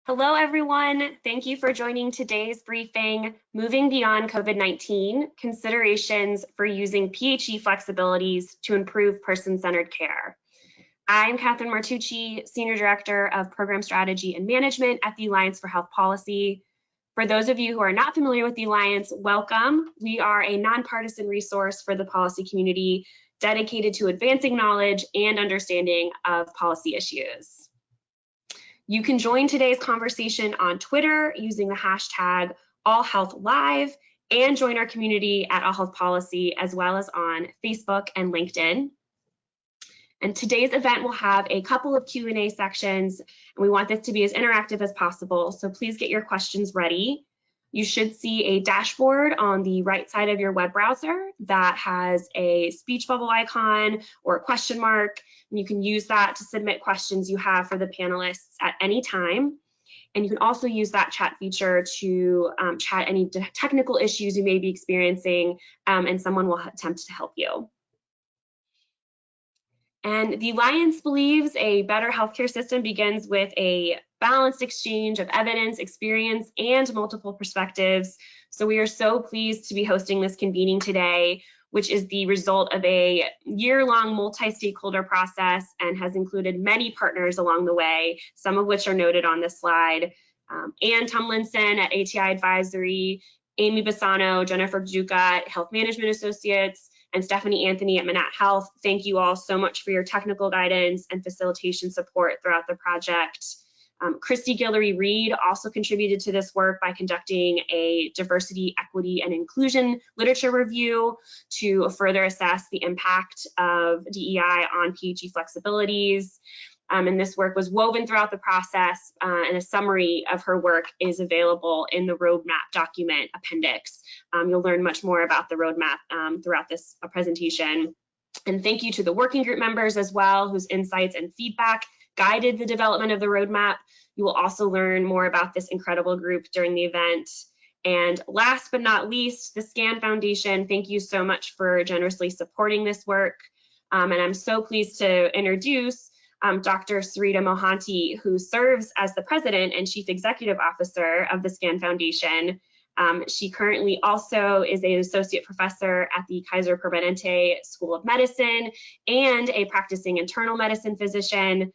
Hello, everyone. Thank you for joining today's briefing, Moving Beyond COVID-19, Considerations for Using PHE Flexibilities to Improve Person-Centered Care. I'm Catherine Martucci, Senior Director of Program Strategy and Management at the Alliance for Health Policy. For those of you who are not familiar with the Alliance, welcome. We are a nonpartisan resource for the policy community dedicated to advancing knowledge and understanding of policy issues. You can join today's conversation on Twitter using the hashtag AllHealthLive and join our community at All Health Policy as well as on Facebook and LinkedIn. And today's event will have a couple of Q&A sections, and we want this to be as interactive as possible, so please get your questions ready. You should see a dashboard on the right side of your web browser that has a speech bubble icon or a question mark, and you can use that to submit questions you have for the panelists at any time. And you can also use that chat feature to chat any technical issues you may be experiencing, and someone will attempt to help you. And the Alliance believes a better healthcare system begins with a balanced exchange of evidence, experience, and multiple perspectives. So we are so pleased to be hosting this convening today, which is the result of a year-long multi-stakeholder process and has included many partners along the way, some of which are noted on this slide. Ann Tumlinson at ATI Advisory, Amy Bassano, Jennifer Juca at Health Management Associates, and Stephanie Anthony at Manat Health. Thank you all so much for your technical guidance and facilitation support throughout the project. Christy Guillory Reed also contributed to this work by conducting a diversity, equity, and inclusion literature review to further assess the impact of DEI on PHE flexibilities. And this work was woven throughout the process, and a summary of her work is available in the roadmap document appendix. You'll learn much more about the roadmap throughout this presentation. And thank you to the working group members as well, whose insights and feedback guided the development of the roadmap. You will also learn more about this incredible group during the event. And last but not least, the SCAN Foundation, thank you so much for generously supporting this work. And I'm so pleased to introduce Dr. Sarita Mohanty, who serves as the President and Chief Executive Officer of the SCAN Foundation. She currently also is an Associate Professor at the Kaiser Permanente School of Medicine and a practicing internal medicine physician.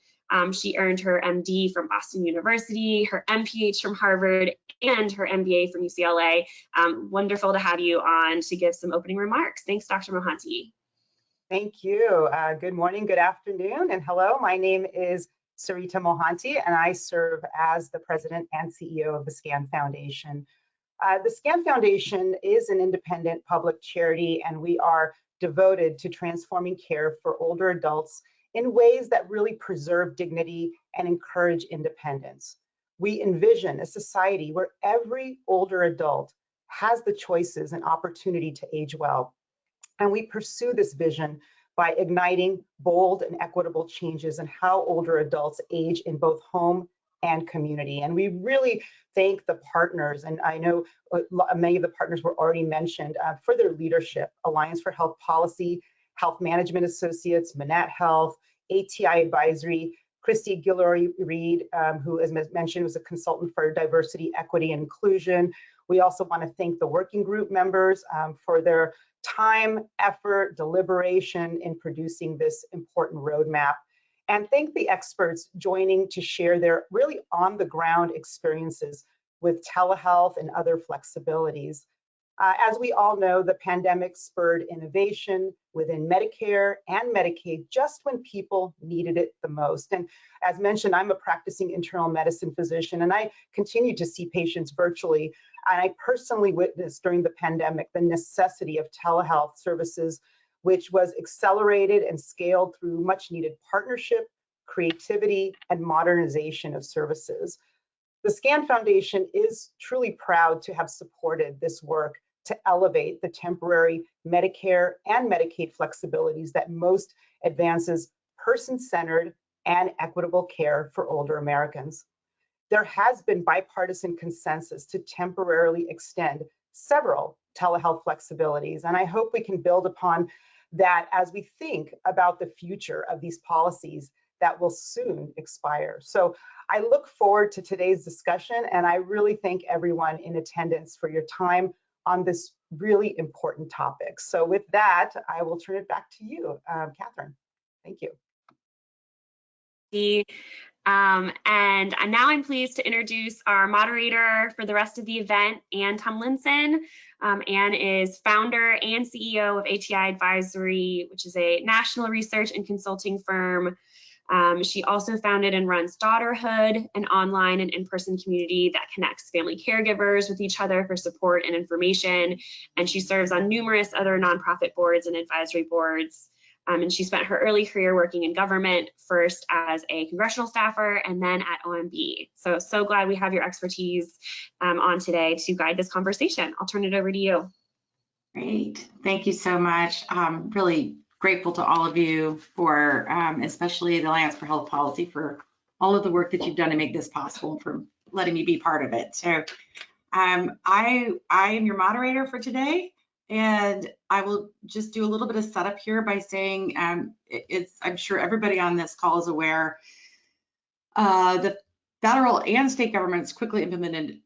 She earned her MD from Boston University, her MPH from Harvard, and her MBA from UCLA. Wonderful to have you on to give some opening remarks. Thanks, Dr. Mohanty. Thank you. Good morning, good afternoon, and hello. My name is Sarita Mohanty, and I serve as the President and CEO of the SCAN Foundation. The SCAN Foundation is an independent public charity, and we are devoted to transforming care for older adults in ways that really preserve dignity and encourage independence. We envision a society where every older adult has the choices and opportunity to age well. And we pursue this vision by igniting bold and equitable changes in how older adults age in both home and community. And we really thank the partners, and I know many of the partners were already mentioned, for their leadership: Alliance for Health Policy, Health Management Associates, Manat Health, ATI Advisory, Christy Guillory Reed, who, as mentioned, was a consultant for diversity, equity, and inclusion. We also want to thank the working group members for their time, effort, deliberation in producing this important roadmap, and thank the experts joining to share their really on-the-ground experiences with telehealth and other flexibilities. As we all know, the pandemic spurred innovation within Medicare and Medicaid just when people needed it the most. And as mentioned, I'm a practicing internal medicine physician, and I continue to see patients virtually. And I personally witnessed during the pandemic the necessity of telehealth services, which was accelerated and scaled through much needed partnership, creativity, and modernization of services. The SCAN Foundation is truly proud to have supported this work to elevate the temporary Medicare and Medicaid flexibilities that most advances person-centered and equitable care for older Americans. There has been bipartisan consensus to temporarily extend several telehealth flexibilities, and I hope we can build upon that as we think about the future of these policies that will soon expire. So I look forward to today's discussion, and I really thank everyone in attendance for your time on this really important topic. So with that, I will turn it back to you, Catherine. Thank you. And now I'm pleased to introduce our moderator for the rest of the event, Ann Tumlinson. Ann is founder and CEO of HEI Advisory, which is a national research and consulting firm. She also founded and runs Daughterhood, an online and in-person community that connects family caregivers with each other for support and information. And she serves on numerous other nonprofit boards and advisory boards. And she spent her early career working in government, first as a congressional staffer and then at OMB. So glad we have your expertise on today to guide this conversation. I'll turn it over to you. Great, thank you so much. I'm really grateful to all of you for, especially the Alliance for Health Policy, for all of the work that you've done to make this possible and for letting me be part of it. So I am your moderator for today. And I will just do a little bit of setup here by saying I'm sure everybody on this call is aware the federal and state governments quickly implemented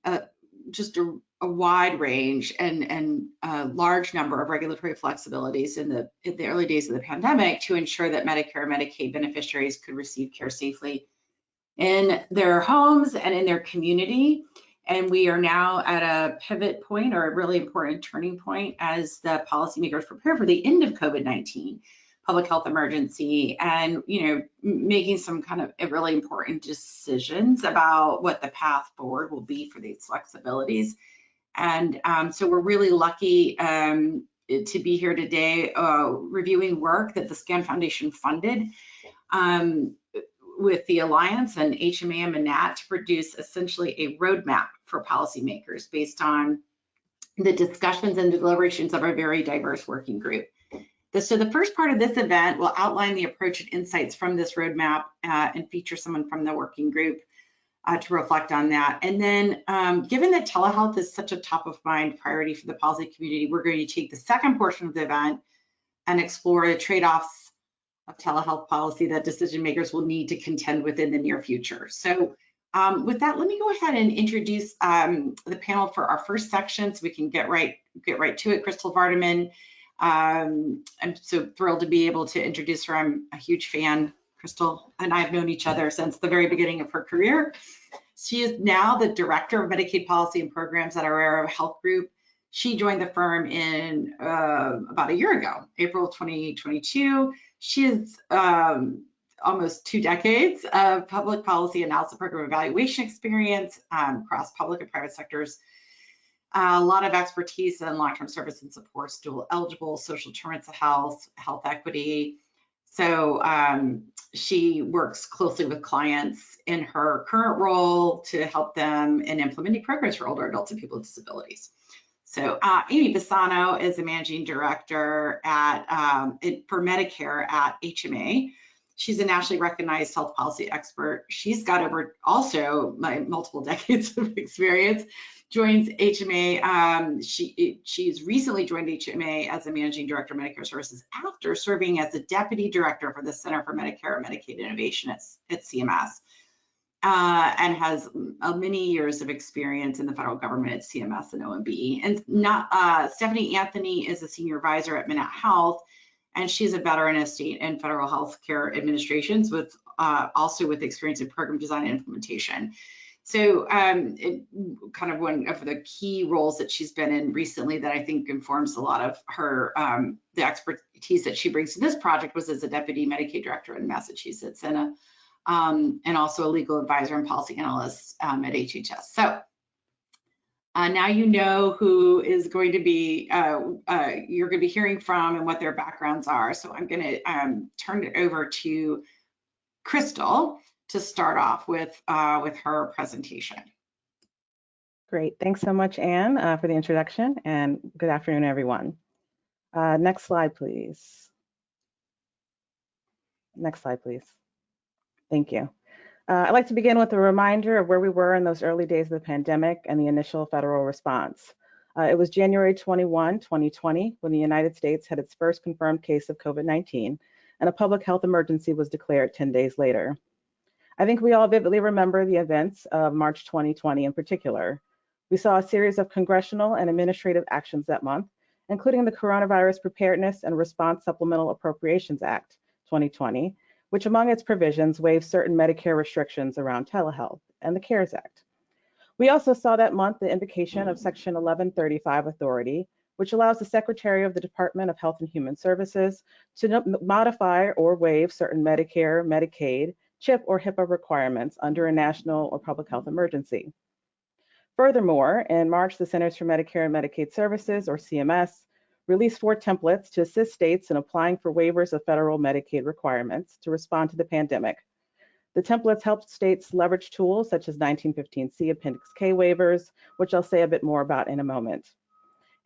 just a wide range and a large number of regulatory flexibilities in the early days of the pandemic to ensure that Medicare and Medicaid beneficiaries could receive care safely in their homes and in their community. And we are now at a pivot point, or a really important turning point, as the policymakers prepare for the end of COVID-19 public health emergency, and making some kind of really important decisions about what the path forward will be for these flexibilities. And so we're really lucky to be here today reviewing work that the SCAN Foundation funded with the Alliance and HMA and MNAT to produce essentially a roadmap for policymakers based on the discussions and deliberations of a very diverse working group. So the first part of this event will outline the approach and insights from this roadmap and feature someone from the working group to reflect on that. And then given that telehealth is such a top of mind priority for the policy community, we're going to take the second portion of the event and explore the trade-offs of telehealth policy that decision makers will need to contend with in the near future. So with that, let me go ahead and introduce the panel for our first section so we can get right to it. Crystal Vardaman. I'm so thrilled to be able to introduce her. I'm a huge fan. Crystal and I have known each other since the very beginning of her career. She is now the Director of Medicaid Policy and Programs at our area of health group. She joined the firm in about a year ago, April 2022. She has almost 2 decades of public policy analysis program evaluation experience across public and private sectors. A lot of expertise in long-term service and supports, dual eligible, social determinants of health, health equity. So she works closely with clients in her current role to help them in implementing programs for older adults and people with disabilities. So Amy Bassano is a managing director for Medicare at HMA. She's a nationally recognized health policy expert. She's got over also multiple decades of experience. Joins HMA. She's recently joined HMA as a managing director of Medicare Services after serving as the deputy director for the Center for Medicare and Medicaid Innovation at CMS. And has many years of experience in the federal government at CMS and OMB. And Stephanie Anthony is a senior advisor at MNAT Health, and she's a veteran of state and federal health care administrations with also with experience in program design and implementation. So kind of one of the key roles that she's been in recently that I think informs a lot of her, the expertise that she brings to this project was as a deputy Medicaid director in Massachusetts and also a legal advisor and policy analyst at HHS. So now you know who is going to be, you're going to be hearing from and what their backgrounds are. So I'm going to turn it over to Crystal to start off with her presentation. Great, thanks so much, Anne, for the introduction, and good afternoon, everyone. Next slide, please. Next slide, please. Thank you. I'd like to begin with a reminder of where we were in those early days of the pandemic and the initial federal response. It was January 21, 2020, when the United States had its first confirmed case of COVID-19. and a public health emergency was declared 10 days later. I think we all vividly remember the events of March 2020 in particular. We saw a series of congressional and administrative actions that month, including the Coronavirus Preparedness and Response Supplemental Appropriations Act 2020, which among its provisions waived certain Medicare restrictions around telehealth, and the CARES Act. We also saw that month the invocation of Section 1135 authority, which allows the Secretary of the Department of Health and Human Services to modify or waive certain Medicare, Medicaid, CHIP, or HIPAA requirements under a national or public health emergency. Furthermore, in March, the Centers for Medicare and Medicaid Services, or CMS, released 4 templates to assist states in applying for waivers of federal Medicaid requirements to respond to the pandemic. The templates helped states leverage tools such as 1915C Appendix K waivers, which I'll say a bit more about in a moment.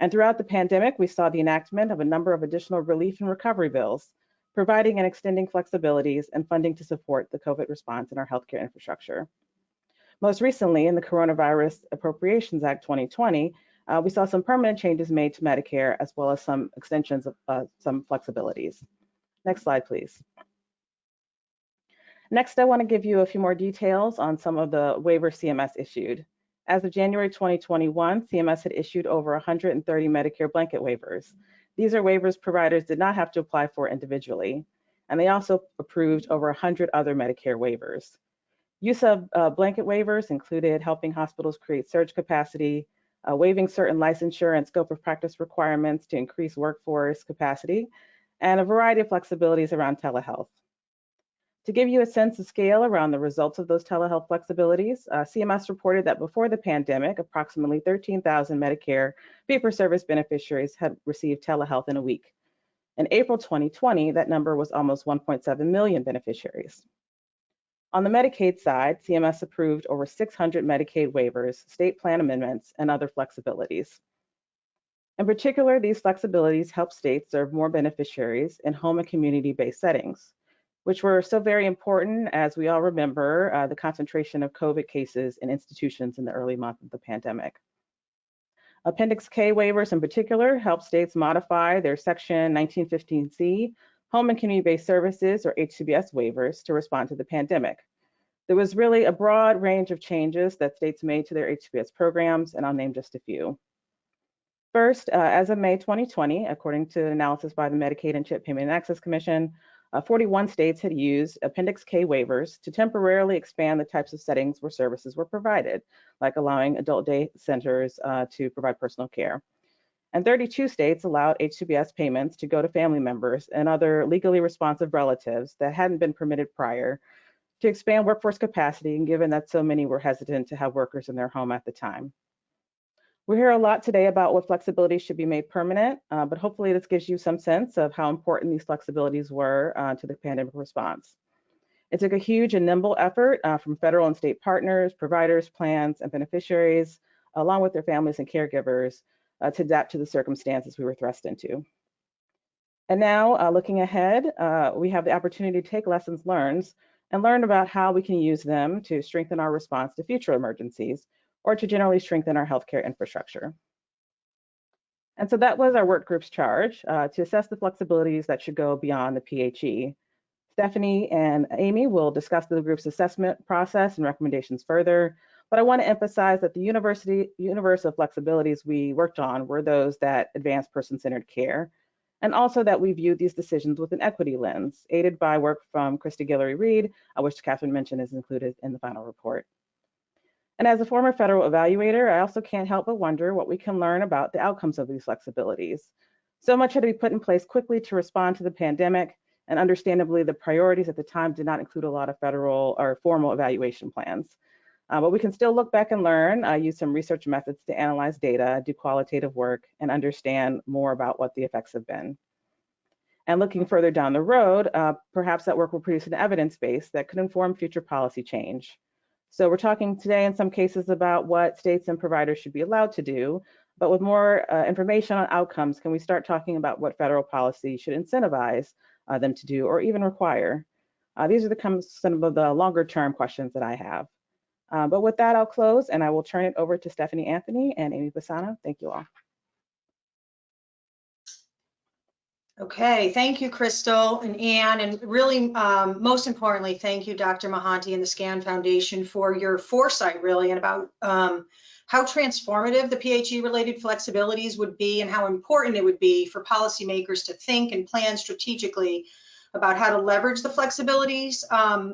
And throughout the pandemic, we saw the enactment of a number of additional relief and recovery bills, providing and extending flexibilities and funding to support the COVID response in our healthcare infrastructure. Most recently, in the Coronavirus Appropriations Act 2020, we saw some permanent changes made to Medicare, as well as some extensions of some flexibilities. Next slide, please. Next, I want to give you a few more details on some of the waivers CMS issued. As of January 2021, CMS had issued over 130 Medicare blanket waivers. These are waivers providers did not have to apply for individually, and they also approved over 100 other Medicare waivers. Use of blanket waivers included helping hospitals create surge capacity, waiving certain licensure and scope of practice requirements to increase workforce capacity, and a variety of flexibilities around telehealth. To give you a sense of scale around the results of those telehealth flexibilities, CMS reported that before the pandemic, approximately 13,000 Medicare fee-for-service beneficiaries had received telehealth in a week. In April 2020, that number was almost 1.7 million beneficiaries. On the Medicaid side, CMS approved over 600 Medicaid waivers, state plan amendments, and other flexibilities. In particular, these flexibilities help states serve more beneficiaries in home and community-based settings, which were so very important as we all remember the concentration of COVID cases in institutions in the early months of the pandemic. Appendix K waivers in particular help states modify their Section 1915C home and community-based services, or HCBS waivers, to respond to the pandemic. There was really a broad range of changes that states made to their HCBS programs, and I'll name just a few. First, as of May 2020, according to analysis by the Medicaid and CHIP Payment and Access Commission, 41 states had used Appendix K waivers to temporarily expand the types of settings where services were provided, like allowing adult day centers to provide personal care. And 32 states allowed HCBS payments to go to family members and other legally responsive relatives that hadn't been permitted prior, to expand workforce capacity, and given that so many were hesitant to have workers in their home at the time. We hear a lot today about what flexibilities should be made permanent, but hopefully this gives you some sense of how important these flexibilities were to the pandemic response. It took a huge and nimble effort from federal and state partners, providers, plans, and beneficiaries, along with their families and caregivers, to adapt to the circumstances we were thrust into. And now, looking ahead, we have the opportunity to take lessons learned and learn about how we can use them to strengthen our response to future emergencies, or to generally strengthen our healthcare infrastructure. And so that was our work group's charge, to assess the flexibilities that should go beyond the PHE. Stephanie and Amy will discuss the group's assessment process and recommendations further, but I want to emphasize that the universe of flexibilities we worked on were those that advance person-centered care, and also that we viewed these decisions with an equity lens, aided by work from Krista Guillory-Reed, which Catherine mentioned is included in the final report. And as a former federal evaluator, I also can't help but wonder what we can learn about the outcomes of these flexibilities. So much had to be put in place quickly to respond to the pandemic, and understandably, the priorities at the time did not include a lot of federal or formal evaluation plans. But we can still look back and learn, use some research methods to analyze data, do qualitative work, and understand more about what the effects have been. And looking further down the road, perhaps that work will produce an evidence base that could inform future policy change. So we're talking today in some cases about what states and providers should be allowed to do, but with more information on outcomes, can we start talking about what federal policy should incentivize them to do or even require? These are some of the longer term questions that I have. But with that, I'll close and I will turn it over to Stephanie Anthony and Amy Bassano. Thank you all. Okay, thank you, Crystal and Anne, and really, most importantly, thank you, Dr. Mohanty and the SCAN Foundation for your foresight, really, and about how transformative the PHE-related flexibilities would be and how important it would be for policymakers to think and plan strategically about how to leverage the flexibilities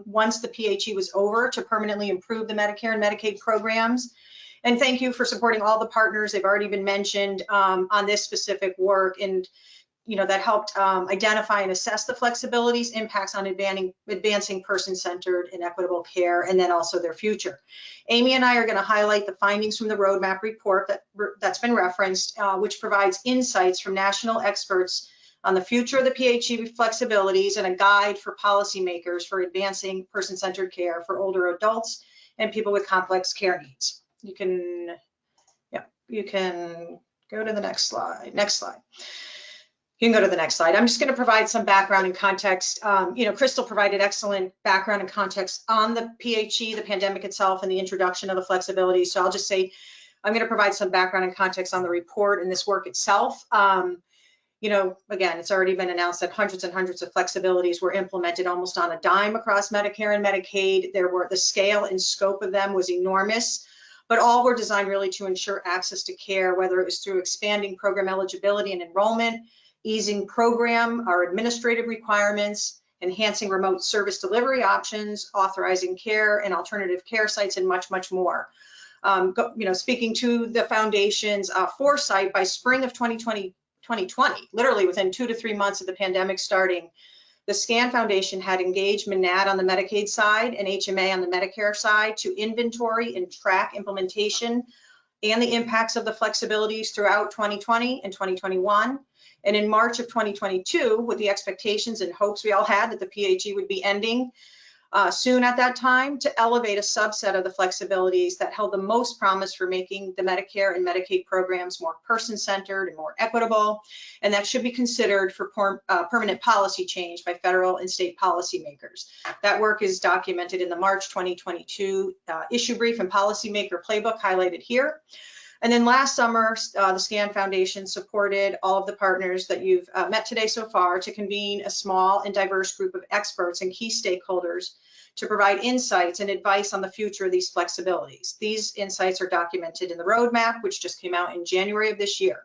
once the PHE was over to permanently improve the Medicare and Medicaid programs. And thank you for supporting all the partners, they've already been mentioned, on this specific work, and that helped identify and assess the flexibilities, impacts on advancing person-centered and equitable care, and then also their future. Amy and I are going to highlight the findings from the roadmap report that's been referenced, which provides insights from national experts on the future of the PHE flexibilities and a guide for policymakers for advancing person-centered care for older adults and people with complex care needs. You can go to the next slide. You can go to the next slide. I'm just going to provide some background and context. Crystal provided excellent background and context on the PHE, the pandemic itself, and the introduction of the flexibility. So I'll just say, I'm going to provide some background and context on the report and this work itself. Again, it's already been announced that hundreds and hundreds of flexibilities were implemented almost on a dime across Medicare and Medicaid. The scale and scope of them was enormous, but all were designed really to ensure access to care, whether it was through expanding program eligibility and enrollment, easing program or administrative requirements, enhancing remote service delivery options, authorizing care and alternative care sites, and much, much more. Speaking to the foundation's foresight, by spring of 2020, literally within 2 to 3 months of the pandemic starting, the SCAN Foundation had engaged MNAT on the Medicaid side and HMA on the Medicare side to inventory and track implementation and the impacts of the flexibilities throughout 2020 and 2021. And in March of 2022, with the expectations and hopes we all had that the PHE would be ending soon at that time, to elevate a subset of the flexibilities that held the most promise for making the Medicare and Medicaid programs more person-centered and more equitable, and that should be considered for permanent policy change by federal and state policymakers. That work is documented in the March 2022 issue brief and policymaker playbook highlighted here. And then last summer, the SCAN Foundation supported all of the partners that you've met today so far to convene a small and diverse group of experts and key stakeholders to provide insights and advice on the future of these flexibilities. These insights are documented in the roadmap, which just came out in January of this year.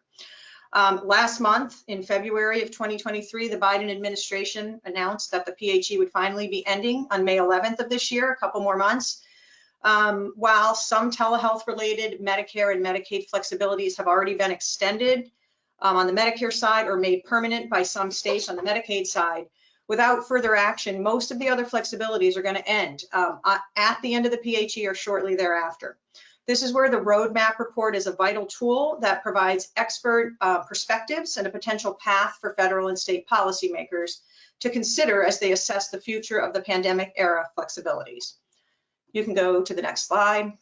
Last month, in February of 2023, the Biden administration announced that the PHE would finally be ending on May 11th of this year, a couple more months. While some telehealth-related Medicare and Medicaid flexibilities have already been extended on the Medicare side or made permanent by some states on the Medicaid side, without further action, most of the other flexibilities are going to end at the end of the PHE or shortly thereafter. This is where the roadmap report is a vital tool that provides expert perspectives and a potential path for federal and state policymakers to consider as they assess the future of the pandemic era flexibilities. You can go to the next slide.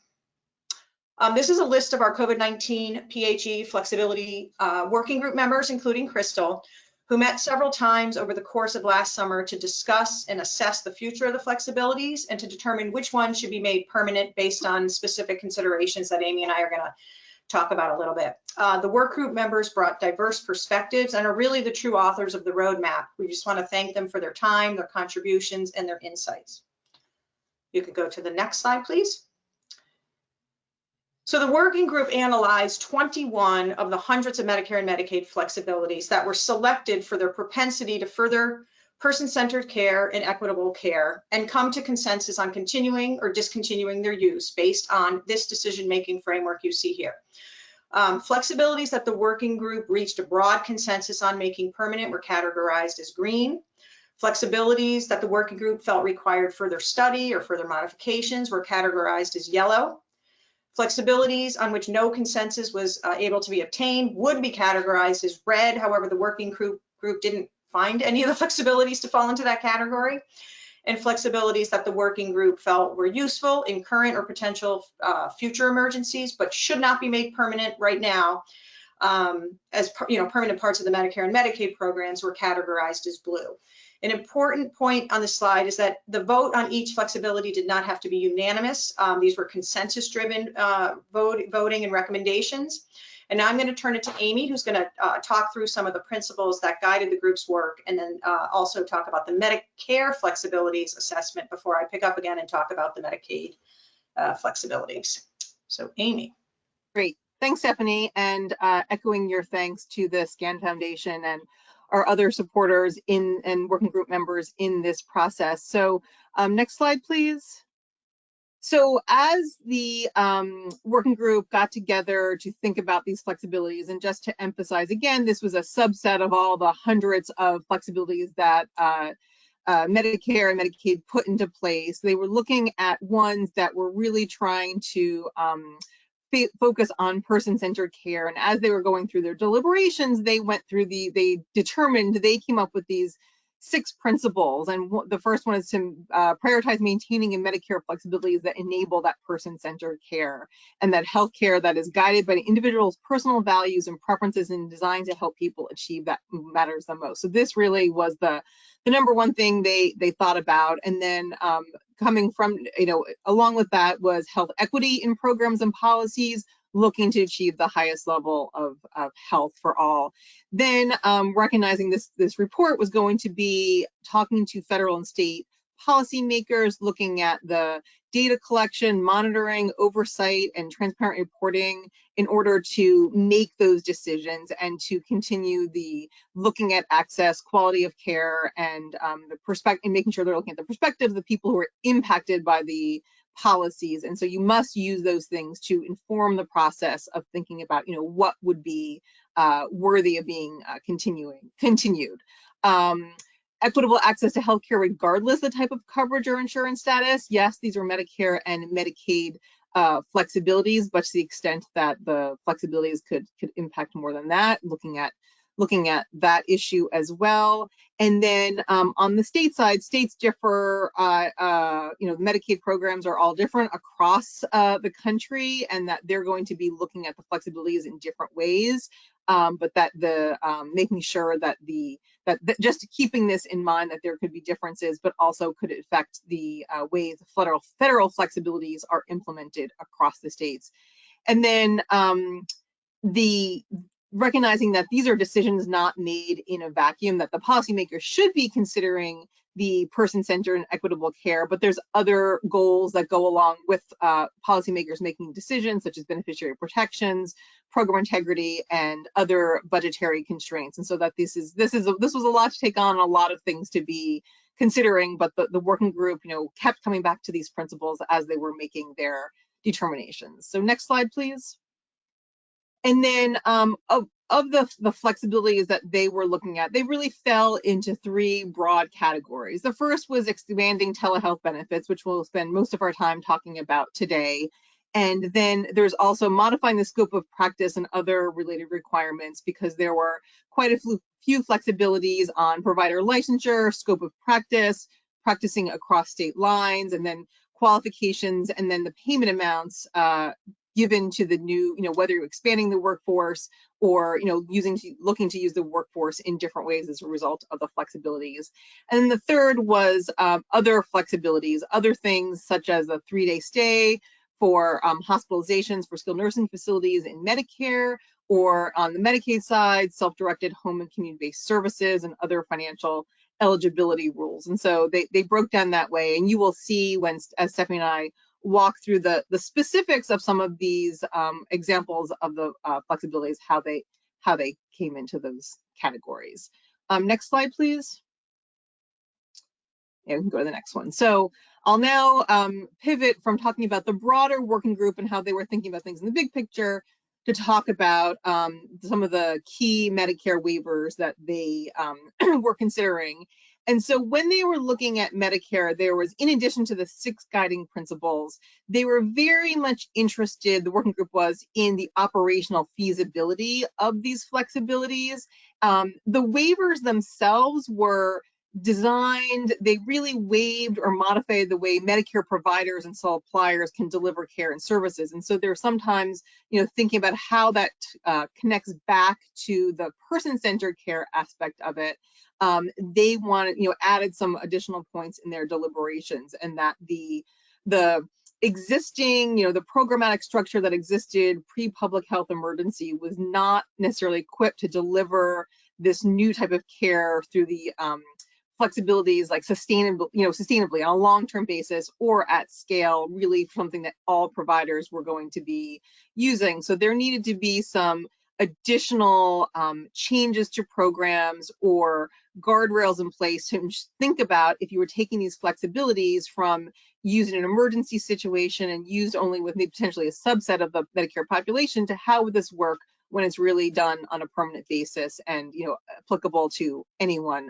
This is a list of our COVID-19 PHE flexibility working group members, including Crystal, who met several times over the course of last summer to discuss and assess the future of the flexibilities and to determine which ones should be made permanent based on specific considerations that Amy and I are going to talk about a little bit. The work group members brought diverse perspectives and are really the true authors of the roadmap. We just want to thank them for their time, their contributions, and their insights. You could go to the next slide, please. So the working group analyzed 21 of the hundreds of Medicare and Medicaid flexibilities that were selected for their propensity to further person-centered care and equitable care and come to consensus on continuing or discontinuing their use based on this decision-making framework you see here. Flexibilities that the working group reached a broad consensus on making permanent were categorized as green. Flexibilities that the working group felt required further study or further modifications were categorized as yellow. Flexibilities on which no consensus was able to be obtained would be categorized as red. However, the working group didn't find any of the flexibilities to fall into that category. And flexibilities that the working group felt were useful in current or potential future emergencies, but should not be made permanent right now, as permanent parts of the Medicare and Medicaid programs were categorized as blue. An important point on the slide is that the vote on each flexibility did not have to be unanimous. These were consensus-driven voting and recommendations. And now I'm going to turn it to Amy, who's going to talk through some of the principles that guided the group's work, and then also talk about the Medicare flexibilities assessment before I pick up again and talk about the Medicaid flexibilities. So Amy. Great. Thanks, Stephanie, and echoing your thanks to the SCAN Foundation and our other supporters and working group members in this process. So next slide, please. So as the working group got together to think about these flexibilities, and just to emphasize again, this was a subset of all the hundreds of flexibilities that Medicare and Medicaid put into place. They were looking at ones that were really trying to focus on person-centered care. And as they were going through their deliberations, they came up with these 6 principles. And the first one is to prioritize maintaining a Medicare flexibilities that enable that person-centered care, and that healthcare that is guided by the individual's personal values and preferences and designed to help people achieve that matters the most. So this really was the number one thing they thought about. And then coming from, along with that was health equity in programs and policies, looking to achieve the highest level of health for all. Then recognizing this report was going to be talking to federal and state policymakers, looking at the data collection, monitoring, oversight, and transparent reporting in order to make those decisions and to continue the looking at access, quality of care, and the perspective, and making sure they're looking at the perspective of the people who are impacted by the policies. And so you must use those things to inform the process of thinking about, what would be worthy of being continued. Equitable access to healthcare regardless of the type of coverage or insurance status. Yes, these are Medicare and Medicaid flexibilities, but to the extent that the flexibilities could impact more than that, looking at that issue as well. And then on the state side, states differ. Medicaid programs are all different across the country, and that they're going to be looking at the flexibilities in different ways. But that making sure that just keeping this in mind, that there could be differences, but also could affect the ways federal flexibilities are implemented across the states. And then recognizing that these are decisions not made in a vacuum, that the policymakers should be considering the person-centered and equitable care, but there's other goals that go along with policymakers making decisions, such as beneficiary protections, program integrity, and other budgetary constraints. And so that this was a lot to take on, a lot of things to be considering, but the working group, kept coming back to these principles as they were making their determinations. So next slide, please. And then of the flexibilities that they were looking at, they really fell into 3 broad categories. The first was expanding telehealth benefits, which we'll spend most of our time talking about today. And then there's also modifying the scope of practice and other related requirements, because there were quite a few flexibilities on provider licensure, scope of practice, practicing across state lines, and then qualifications, and then the payment amounts given to the new, whether you're expanding the workforce or, looking to use the workforce in different ways as a result of the flexibilities. And then the third was other flexibilities, other things such as a 3-day stay for hospitalizations for skilled nursing facilities in Medicare, or on the Medicaid side, self-directed home and community-based services and other financial eligibility rules. And so they broke down that way, and you will see as Stephanie and I walk through the specifics of some of these examples of the flexibilities, how they came into those categories. Next slide, please. Yeah, we can go to the next one. So I'll now pivot from talking about the broader working group and how they were thinking about things in the big picture to talk about some of the key Medicare waivers that they were considering. And so when they were looking at Medicare, there was, in addition to the 6 guiding principles, they were very much interested, the working group was, in the operational feasibility of these flexibilities. The waivers themselves were designed, they really waived or modified the way Medicare providers and suppliers can deliver care and services. And so they're sometimes, thinking about how that connects back to the person-centered care aspect of it. They wanted, added some additional points in their deliberations, and that existing, the programmatic structure that existed pre-public health emergency was not necessarily equipped to deliver this new type of care through the flexibilities, like sustainably on a long-term basis or at scale, really something that all providers were going to be using. So there needed to be some additional changes to programs or guardrails in place to think about if you were taking these flexibilities from used in an emergency situation and used only with maybe potentially a subset of the Medicare population, to how would this work when it's really done on a permanent basis and applicable to anyone.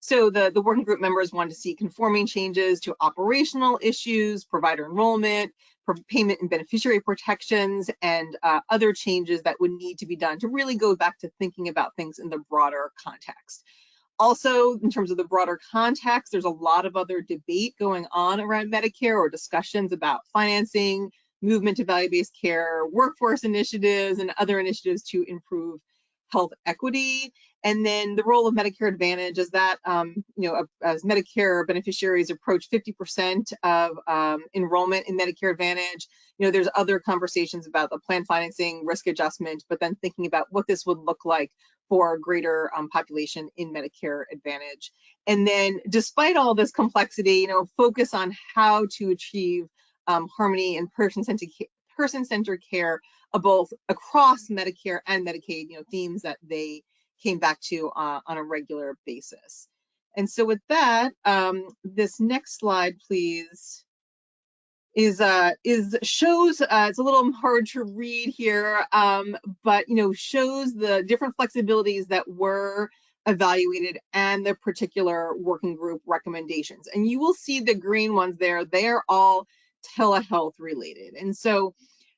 So the working group members wanted to see conforming changes to operational issues, provider enrollment, payment and beneficiary protections, and other changes that would need to be done to really go back to thinking about things in the broader context. Also, in terms of the broader context, there's a lot of other debate going on around Medicare, or discussions about financing, movement to value-based care, workforce initiatives, and other initiatives to improve health equity. And then the role of Medicare Advantage is that, as Medicare beneficiaries approach 50% of enrollment in Medicare Advantage, there's other conversations about the plan financing, risk adjustment, but then thinking about what this would look like for a greater population in Medicare Advantage. And then despite all this complexity, focus on how to achieve harmony and person-centered care both across Medicare and Medicaid, themes that they came back to on a regular basis. And so with that, this next slide, please, shows, it's a little hard to read here, but shows the different flexibilities that were evaluated and the particular working group recommendations. And you will see the green ones there, they are all telehealth related. And so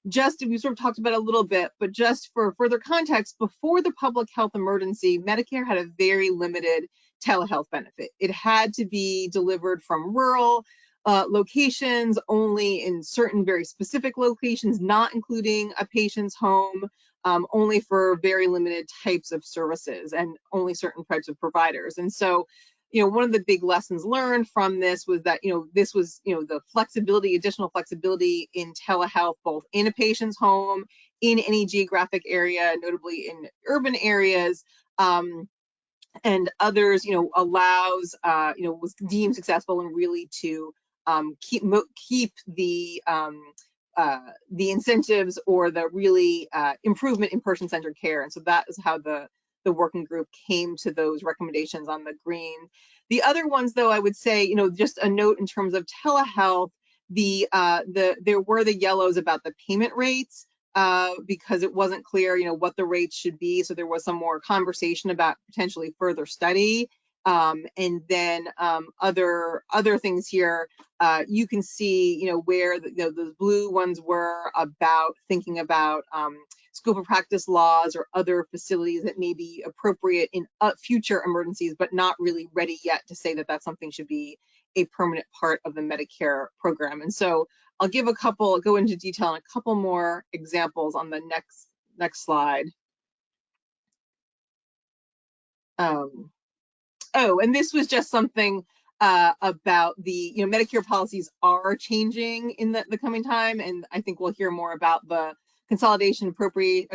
just, we sort of talked about it a little bit, but just for further context, before the public health emergency, Medicare had a very limited telehealth benefit. It had to be delivered from rural locations, only in certain very specific locations, not including a patient's home, only for very limited types of services and only certain types of providers. And so, one of the big lessons learned from this was that, this was, the flexibility, additional flexibility in telehealth, both in a patient's home, in any geographic area, notably in urban areas, and others, allows, was deemed successful and really to keep the incentives or the really improvement in person-centered care. And so that is how the working group came to those recommendations on the green. The other ones, though, I would say, just a note in terms of telehealth, there were the yellows about the payment rates, because it wasn't clear, what the rates should be. So there was some more conversation about potentially further study. And then other things here, you can see, where those blue ones were about thinking about scope of practice laws or other facilities that may be appropriate in future emergencies, but not really ready yet to say that that's something should be a permanent part of the Medicare program. And so I'll go into detail on a couple more examples on the next slide. And this was just something about the, Medicare policies are changing in the coming time, and I think we'll hear more about the Consolidated Appropriations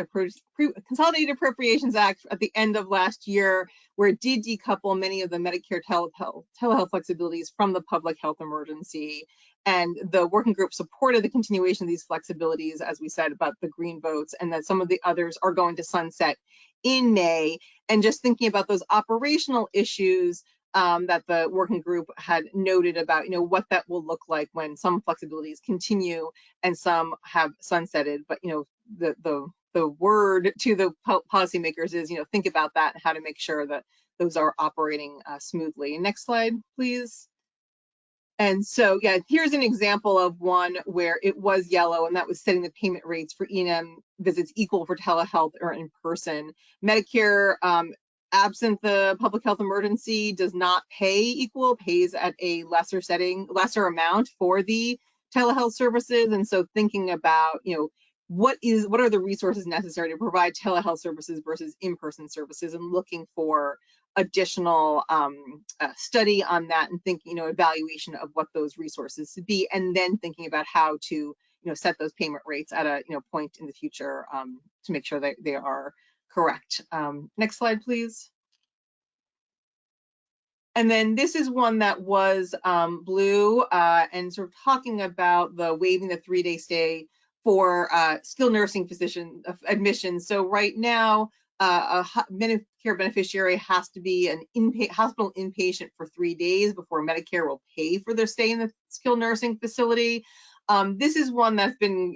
Act at the end of last year, where it did decouple many of the Medicare telehealth flexibilities from the public health emergency. And the working group supported the continuation of these flexibilities, as we said, about the green votes, and that some of the others are going to sunset in May. And just thinking about those operational issues that the working group had noted about, what that will look like when some flexibilities continue and some have sunsetted. But, the word to the policymakers is, think about that and how to make sure that those are operating smoothly. Next slide, please. And so, yeah, here's an example of one where it was yellow, and that was setting the payment rates for E&M visits equal for telehealth or in person. Medicare, absent the public health emergency, does not pay equal, pays at a lesser amount for the telehealth services. And so thinking about, what are the resources necessary to provide telehealth services versus in-person services, and looking for additional study on that and thinking, evaluation of what those resources should be, and then thinking about how to, set those payment rates at a, point in the future to make sure that they are correct. Next slide, please. And then this is one that was blue and sort of talking about the waiving the 3-day stay for skilled nursing physician admissions. So right now, a Medicare beneficiary has to be an hospital inpatient for 3 days before Medicare will pay for their stay in the skilled nursing facility. This is one that's been,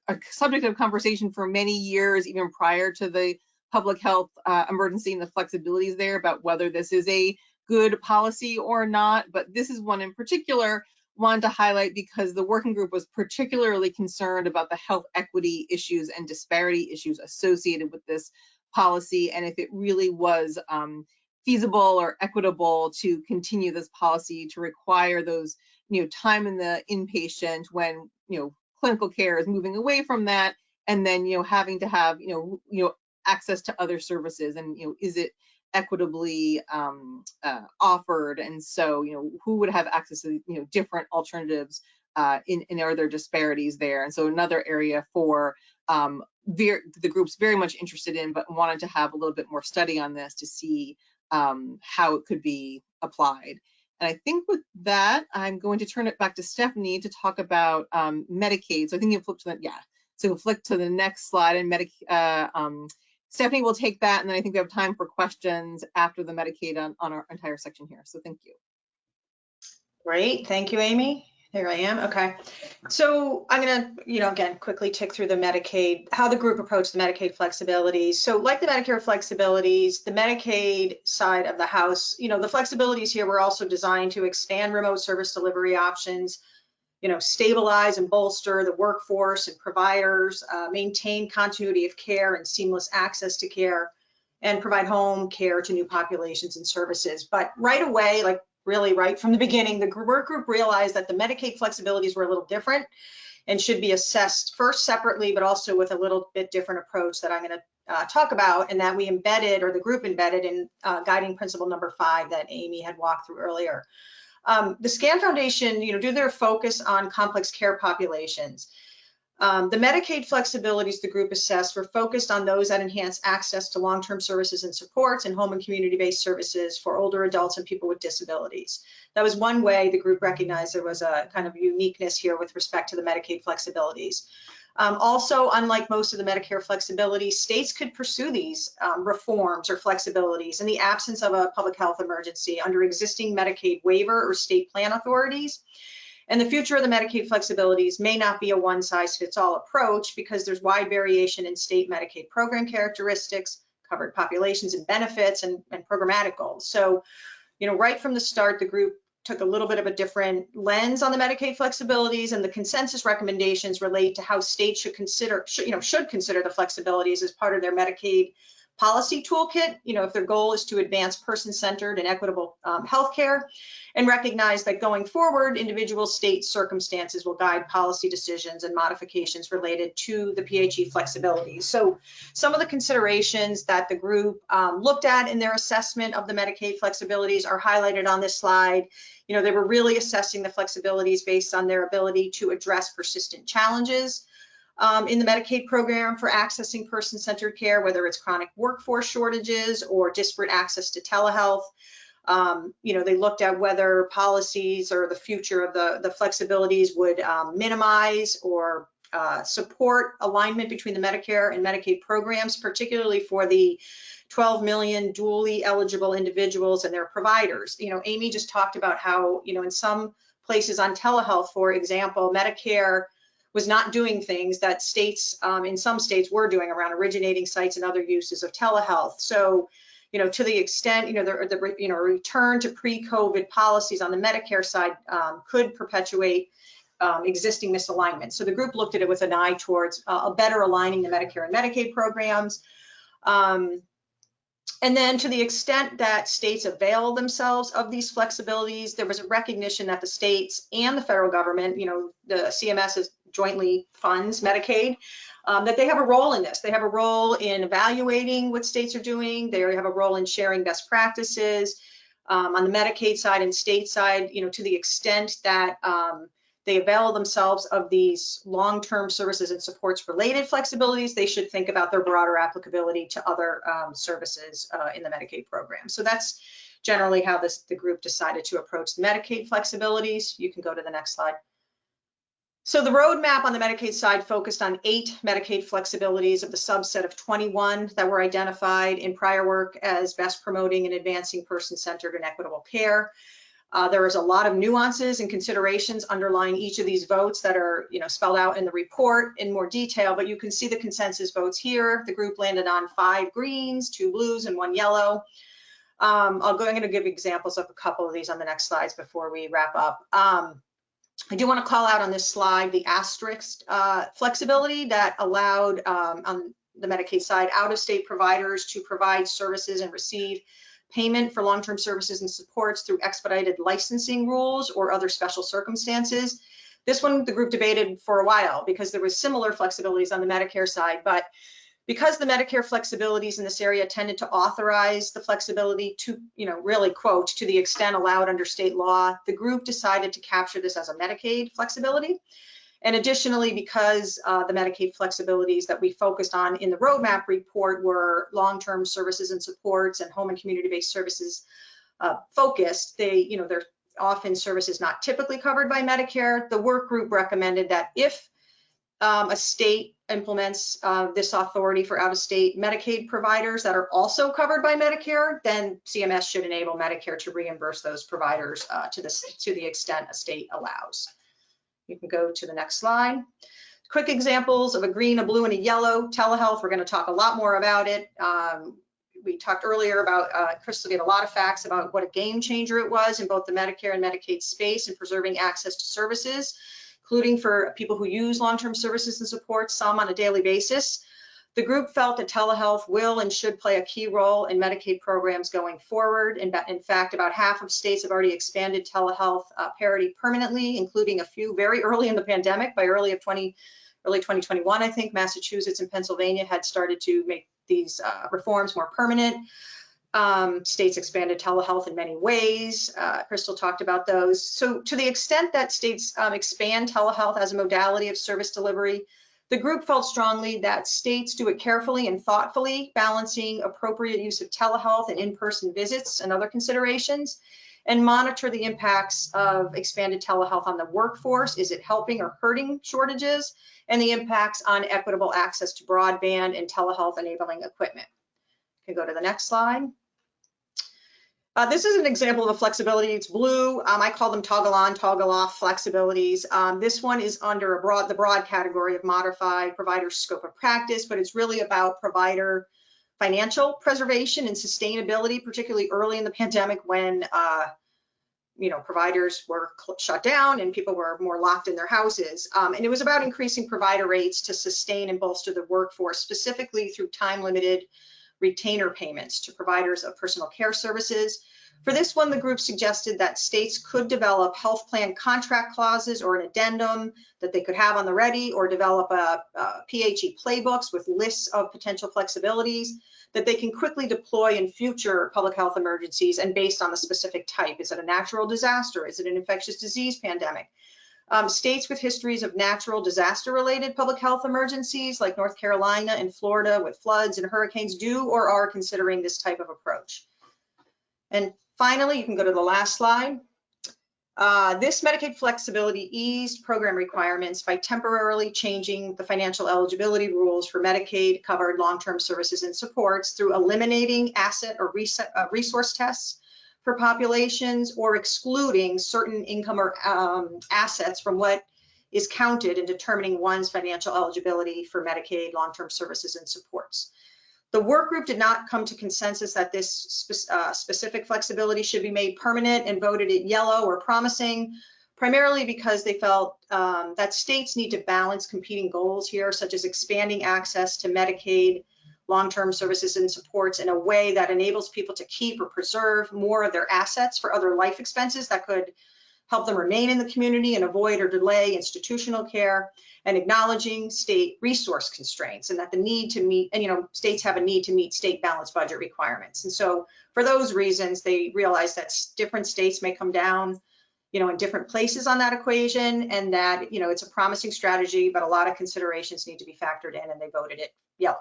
a subject of conversation for many years, even prior to the public health emergency and the flexibilities there about whether this is a good policy or not. But this is one in particular wanted to highlight because the working group was particularly concerned about the health equity issues and disparity issues associated with this policy, and if it really was feasible or equitable to continue this policy to require those, time in the inpatient when, clinical care is moving away from that, and then, having to have, access to other services, and, is it equitably offered? And so, who would have access to, different alternatives and are there disparities there? And so another area for the group's very much interested in, but wanted to have a little bit more study on this to see how it could be applied. And I think with that, I'm going to turn it back to Stephanie to talk about Medicaid. So I think you flip to that, yeah. So we'll flick to the next slide, and Stephanie will take that, and then I think we have time for questions after the Medicaid on our entire section here. So thank you. Great, thank you, Amy. There I am, okay. So I'm gonna, again, quickly tick through the Medicaid, how the group approached the Medicaid flexibilities. So like the Medicare flexibilities, the Medicaid side of the house, the flexibilities here were also designed to expand remote service delivery options, stabilize and bolster the workforce and providers, maintain continuity of care and seamless access to care, and provide home care to new populations and services. But right away, like really right from the beginning, the work group realized that the Medicaid flexibilities were a little different and should be assessed first separately, but also with a little bit different approach that I'm going to talk about, and that we embedded, or the group embedded, in guiding principle number 5 that Amy had walked through earlier. The SCAN Foundation, due to their focus on complex care populations, the Medicaid flexibilities the group assessed were focused on those that enhance access to long-term services and supports and home and community-based services for older adults and people with disabilities. That was one way the group recognized there was a kind of uniqueness here with respect to the Medicaid flexibilities. Also, unlike most of the Medicare flexibilities, states could pursue these reforms or flexibilities in the absence of a public health emergency under existing Medicaid waiver or state plan authorities. And the future of the Medicaid flexibilities may not be a one-size-fits-all approach because there's wide variation in state Medicaid program characteristics, covered populations and benefits, and programmatic goals. So, right from the start, the group took a little bit of a different lens on the Medicaid flexibilities, and the consensus recommendations relate to how states should consider the flexibilities as part of their Medicaid policy toolkit, if their goal is to advance person-centered and equitable healthcare, and recognize that going forward, individual state circumstances will guide policy decisions and modifications related to the PHE flexibilities. So some of the considerations that the group looked at in their assessment of the Medicaid flexibilities are highlighted on this slide. They were really assessing the flexibilities based on their ability to address persistent challenges in the Medicaid program for accessing person-centered care, whether it's chronic workforce shortages or disparate access to telehealth. They looked at whether policies or the future of the flexibilities would minimize or support alignment between the Medicare and Medicaid programs, particularly for the 12 million dually eligible individuals and their providers. Amy just talked about how, in some places on telehealth, for example, Medicare was not doing things that states, in some states, were doing around originating sites and other uses of telehealth. So, to the extent, the return to pre-COVID policies on the Medicare side could perpetuate existing misalignment. So the group looked at it with an eye towards a better aligning the Medicare and Medicaid programs. And then to the extent that states avail themselves of these flexibilities, there was a recognition that the states and the federal government, the CMS has jointly funds Medicaid, that they have a role in this. They have a role in evaluating what states are doing. They have a role in sharing best practices. On the Medicaid side and state side, to the extent that they avail themselves of these long-term services and supports related flexibilities, they should think about their broader applicability to other services in the Medicaid program. So that's generally how the group decided to approach the Medicaid flexibilities. You can go to the next slide. So the roadmap on the Medicaid side focused on 8 Medicaid flexibilities of the subset of 21 that were identified in prior work as best promoting and advancing person-centered and equitable care. There is a lot of nuances and considerations underlying each of these votes that are spelled out in the report in more detail, but you can see the consensus votes here. The group landed on 5 greens, 2 blues, and 1 yellow. I'm going to give examples of a couple of these on the next slides before we wrap up. I do want to call out on this slide the asterisk flexibility that allowed on the Medicaid side out-of-state providers to provide services and receive payment for long-term services and supports through expedited licensing rules or other special circumstances. This one the group debated for a while because there was similar flexibilities on the Medicare side, but because the Medicare flexibilities in this area tended to authorize the flexibility to, really quote, to the extent allowed under state law, the group decided to capture this as a Medicaid flexibility. And additionally, because the Medicaid flexibilities that we focused on in the roadmap report were long-term services and supports and home and community-based services focused, they're often services not typically covered by Medicare. The work group recommended that if a state implements this authority for out-of-state Medicaid providers that are also covered by Medicare, then CMS should enable Medicare to reimburse those providers to the extent a state allows. You can go to the next slide. Quick examples of a green, a blue, and a yellow telehealth. We're going to talk a lot more about it. We talked earlier about, Crystal gave a lot of facts about what a game changer it was in both the Medicare and Medicaid space in preserving access to services, including for people who use long-term services and supports, some on a daily basis. The group felt that telehealth will and should play a key role in Medicaid programs going forward. In fact, about half of states have already expanded telehealth parity permanently, including a few very early in the pandemic. By early 2021, I think Massachusetts and Pennsylvania had started to make these reforms more permanent. States expanded telehealth in many ways. Crystal talked about those. So to the extent that states expand telehealth as a modality of service delivery, the group felt strongly that states do it carefully and thoughtfully, balancing appropriate use of telehealth and in-person visits and other considerations, and monitor the impacts of expanded telehealth on the workforce. Is it helping or hurting shortages? And the impacts on equitable access to broadband and telehealth enabling equipment. You can go to the next slide. This is an example of a flexibility. It's blue. I call them toggle on, toggle off flexibilities. This one is under the broad category of modify provider scope of practice, but it's really about provider financial preservation and sustainability, particularly early in the pandemic when providers were shut down and people were more locked in their houses. And it was about increasing provider rates to sustain and bolster the workforce, specifically through time-limited retainer payments to providers of personal care services. For this one, the group suggested that states could develop health plan contract clauses or an addendum that they could have on the ready, or develop a PHE playbooks with lists of potential flexibilities that they can quickly deploy in future public health emergencies and based on the specific type. Is it a natural disaster? Is it an infectious disease pandemic? States with histories of natural disaster-related public health emergencies like North Carolina and Florida with floods and hurricanes do or are considering this type of approach. And finally, you can go to the last slide. This Medicaid flexibility eased program requirements by temporarily changing the financial eligibility rules for Medicaid covered long-term services and supports through eliminating asset or resource tests for populations, or excluding certain income or assets from what is counted in determining one's financial eligibility for Medicaid long-term services and supports. The work group did not come to consensus that this specific flexibility should be made permanent and voted it yellow or promising, primarily because they felt that states need to balance competing goals here, such as expanding access to Medicaid long-term services and supports in a way that enables people to keep or preserve more of their assets for other life expenses that could help them remain in the community and avoid or delay institutional care, and acknowledging state resource constraints and that the need to meet, and states have a need to meet state balanced budget requirements. And so for those reasons, they realize that different states may come down in different places on that equation, and that, it's a promising strategy, but a lot of considerations need to be factored in, and they voted it yellow.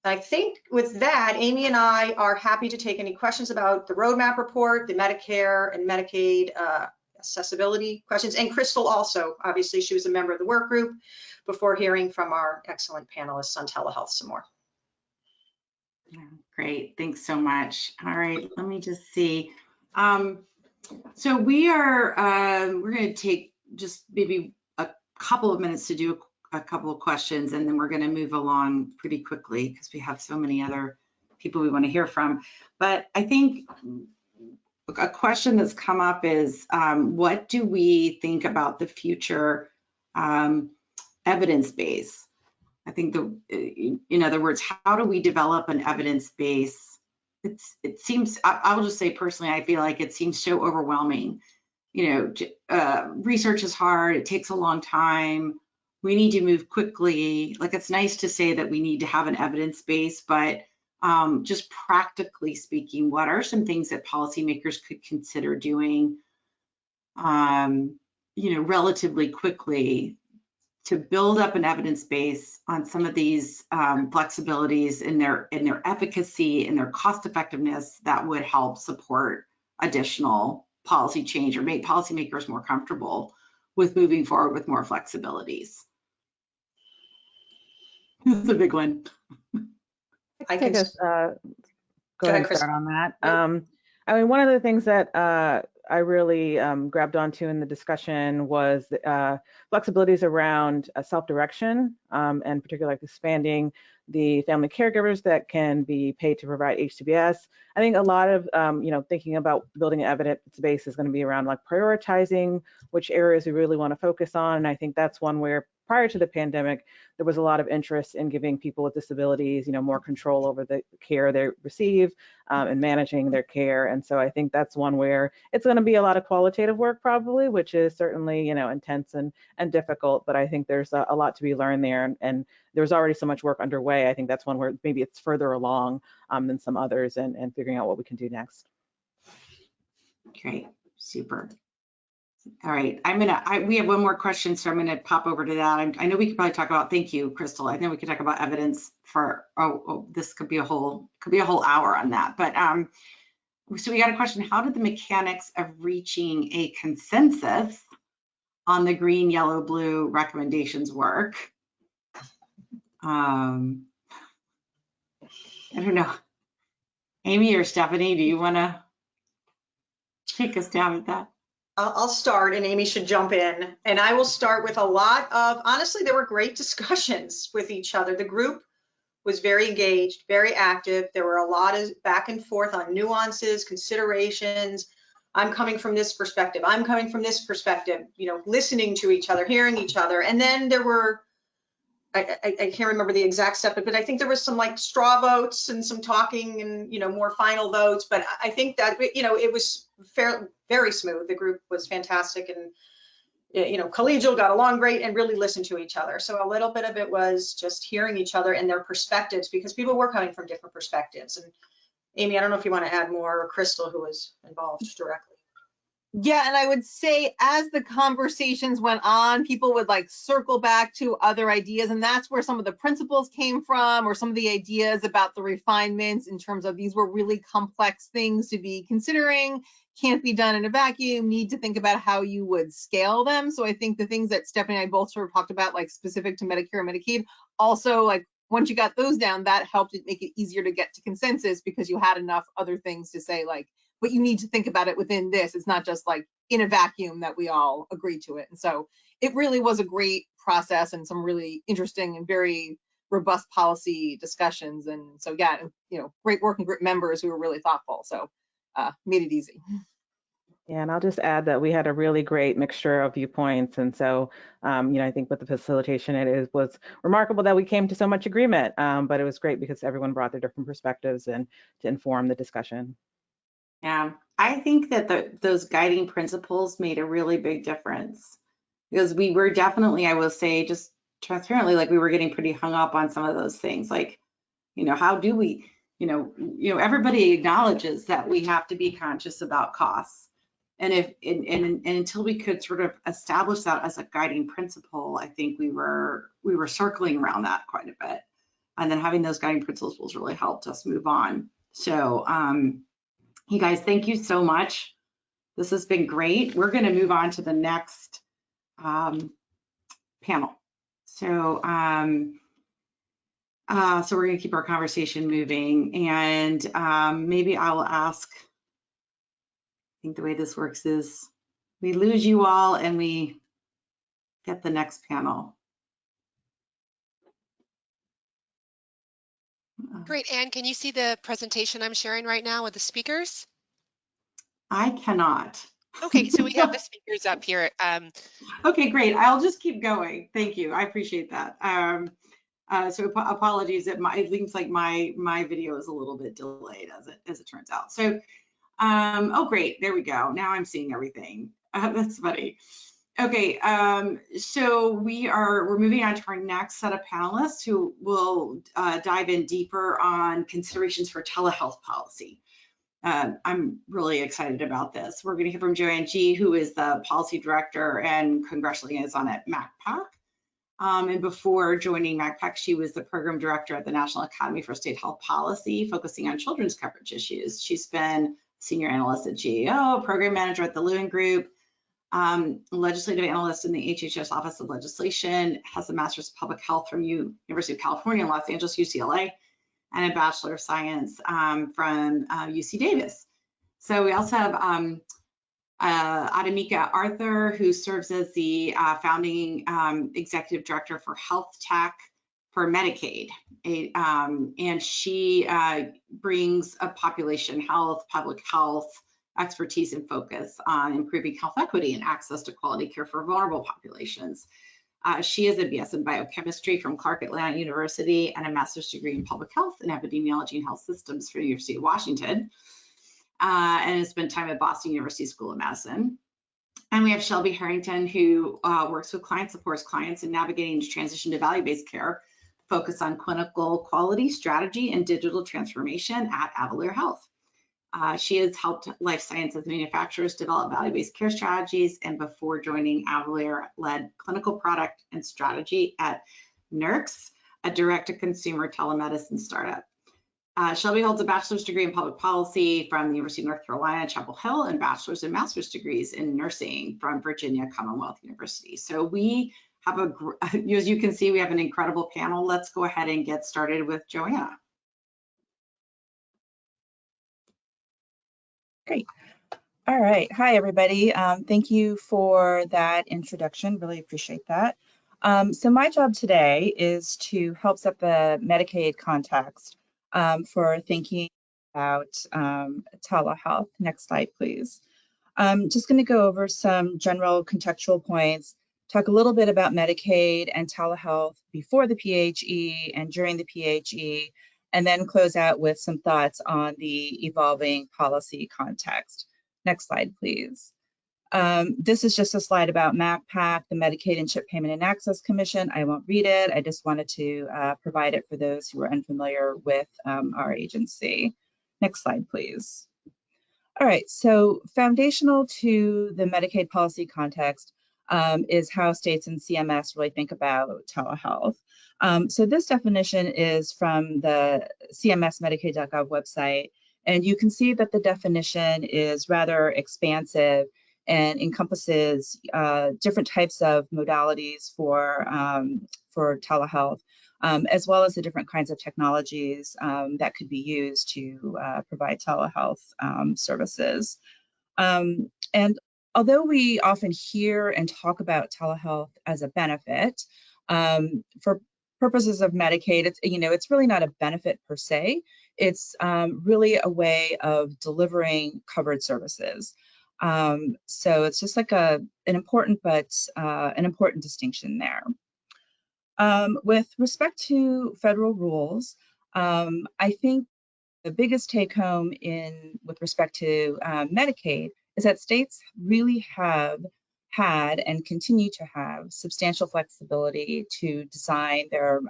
I think with that, Amy and I are happy to take any questions about the roadmap report, the Medicare and Medicaid accessibility questions, and Crystal also, obviously she was a member of the work group, before hearing from our excellent panelists on telehealth some more. Yeah, great, thanks so much. All right, let me just see. So we're going to take just maybe a couple of minutes to do a couple of questions, and then we're going to move along pretty quickly because we have so many other people we want to hear from. But I think a question that's come up is, what do we think about the future evidence base? I think in other words, how do we develop an evidence base? It seems, I will just say personally, I feel like it seems so overwhelming. Research is hard, it takes a long time. We need to move quickly. Like, it's nice to say that we need to have an evidence base, but just practically speaking, what are some things that policymakers could consider doing, relatively quickly to build up an evidence base on some of these flexibilities in their efficacy and their cost effectiveness that would help support additional policy change or make policymakers more comfortable with moving forward with more flexibilities? This is a big one. I can just go ahead and start on that. Yep. I mean, one of the things that I really grabbed onto in the discussion was flexibilities around self-direction, and particularly like expanding the family caregivers that can be paid to provide HCBS. I think a lot of, thinking about building an evidence base is going to be around like prioritizing which areas we really want to focus on. And I think that's one where prior to the pandemic, there was a lot of interest in giving people with disabilities, more control over the care they receive and managing their care. And so I think that's one where it's going to be a lot of qualitative work probably, which is certainly, intense and difficult, but I think there's a lot to be learned there. And there's already so much work underway. I think that's one where maybe it's further along than some others and figuring out what we can do next. Great, super. All right, we have one more question, so I'm gonna pop over to that. I know we could probably talk about, thank you, Crystal. I know we could talk about evidence for, this could be a whole hour on that. But so we got a question, how did the mechanics of reaching a consensus on the green, yellow, blue recommendations work? I don't know. Amy or Stephanie, do you wanna take a stab at that? I'll start, and Amy should jump in. And I will start with a lot of, honestly, there were great discussions with each other. The group was very engaged, very active. There were a lot of back and forth on nuances, considerations. I'm coming from this perspective. I'm coming from this perspective, listening to each other, hearing each other. And then there were, I can't remember the exact step, but I think there was some like straw votes and some talking and, more final votes. But I think that, it was very smooth. The group was fantastic and, collegial, got along great and really listened to each other. So a little bit of it was just hearing each other and their perspectives, because people were coming from different perspectives. And Amy, I don't know if you want to add more, or Crystal, who was involved directly. Yeah, and I would say as the conversations went on, people would like circle back to other ideas, and that's where some of the principles came from, or some of the ideas about the refinements in terms of these were really complex things to be considering, can't be done in a vacuum, need to think about how you would scale them. So I think the things that Stephanie and I both sort of talked about, like specific to Medicare and Medicaid, also like once you got those down, that helped it make it easier to get to consensus because you had enough other things to say, like, but you need to think about it within this. It's not just like in a vacuum that we all agree to it. And so it really was a great process and some really interesting and very robust policy discussions. And so, yeah, great working group members who were really thoughtful. So made it easy. Yeah, and I'll just add that we had a really great mixture of viewpoints. And so, I think with the facilitation, it was remarkable that we came to so much agreement, but it was great because everyone brought their different perspectives and to inform the discussion. Yeah, I think that those guiding principles made a really big difference, because we were definitely, I will say, just transparently, like we were getting pretty hung up on some of those things. Like, how do we, everybody acknowledges that we have to be conscious about costs. And and until we could sort of establish that as a guiding principle, I think we were circling around that quite a bit. And then having those guiding principles really helped us move on. So, you guys, thank you so much. This has been great. We're going to move on to the next panel. So, so we're going to keep our conversation moving, and maybe I will ask. I think the way this works is we lose you all and we get the next panel. Great, Anne, can you see the presentation I'm sharing right now with the speakers? I cannot. Okay, so we have the speakers up here. Okay, great. I'll just keep going. Thank you. I appreciate that. So apologies that it seems like my video is a little bit delayed as it turns out. So, oh great, there we go. Now I'm seeing everything. That's funny. Okay, so we're moving on to our next set of panelists who will dive in deeper on considerations for telehealth policy. I'm really excited about this. We're going to hear from Joanne G., who is the policy director and congressional liaison at MACPAC. And before joining MACPAC, she was the program director at the National Academy for State Health Policy, focusing on children's coverage issues. She's been senior analyst at GAO, program manager at the Lewin Group, legislative analyst in the HHS Office of Legislation, has a master's of public health from University of California in Los Angeles, UCLA, and a Bachelor of Science from UC Davis. So we also have Adamika Arthur, who serves as the founding executive director for health tech for Medicaid. And she brings a population health, public health expertise and focus on improving health equity and access to quality care for vulnerable populations. She has a BS in biochemistry from Clark Atlanta University and a master's degree in public health and epidemiology and health systems from the University of Washington, and has spent time at Boston University School of Medicine. And we have Shelby Harrington, who works with clients, supports clients in navigating the transition to value-based care, focus on clinical quality, strategy, and digital transformation at Avalere Health. She has helped life sciences manufacturers develop value-based care strategies, and before joining Avalere, led clinical product and strategy at NERCS, a direct-to-consumer telemedicine startup. Shelby holds a bachelor's degree in public policy from the University of North Carolina, Chapel Hill, and bachelor's and master's degrees in nursing from Virginia Commonwealth University. So we have as you can see, we have an incredible panel. Let's go ahead and get started with Joanna. Great. All right. Hi, everybody. Thank you for that introduction. Really appreciate that. So my job today is to help set the Medicaid context for thinking about telehealth. Next slide, please. I'm just going to go over some general contextual points, talk a little bit about Medicaid and telehealth before the PHE and during the PHE, and then close out with some thoughts on the evolving policy context. Next slide, please. This is just a slide about MACPAC, the Medicaid and Chip Payment and Access Commission. I won't read it. I just wanted to provide it for those who are unfamiliar with our agency. Next slide, please. All right, so foundational to the Medicaid policy context is how states and CMS really think about telehealth. So this definition is from the CMS Medicaid.gov website, and you can see that the definition is rather expansive and encompasses different types of modalities for telehealth, as well as the different kinds of technologies that could be used to provide telehealth services. And although we often hear and talk about telehealth as a benefit, for purposes of Medicaid, it's really not a benefit per se. It's really a way of delivering covered services. So it's just like an important distinction there. With respect to federal rules, I think the biggest take home with respect to Medicaid is that states really have had and continue to have substantial flexibility to design their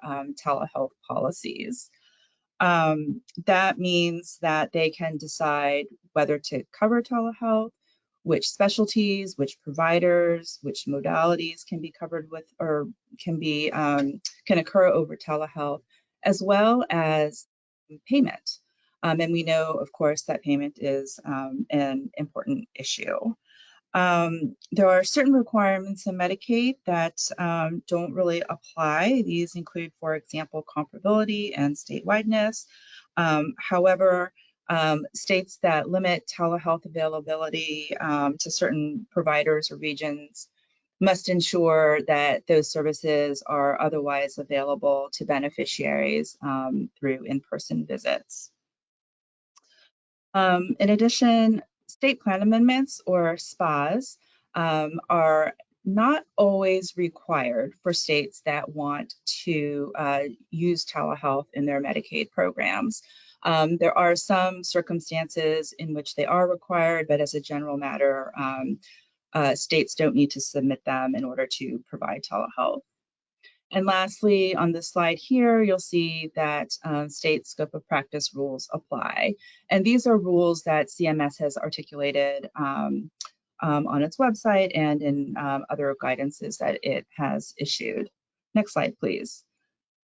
telehealth policies. That means that they can decide whether to cover telehealth, which specialties, which providers, which modalities can be covered with or can occur over telehealth, as well as payment. And we know, of course, that payment is an important issue. There are certain requirements in Medicaid that don't really apply. These include, for example, comparability and statewideness. However, states that limit telehealth availability to certain providers or regions must ensure that those services are otherwise available to beneficiaries through in-person visits. In addition, state plan amendments or SPAs are not always required for states that want to use telehealth in their Medicaid programs. There are some circumstances in which they are required, but as a general matter, states don't need to submit them in order to provide telehealth. And lastly, on this slide here, you'll see that state scope of practice rules apply. And these are rules that CMS has articulated on its website and in other guidances that it has issued. Next slide, please.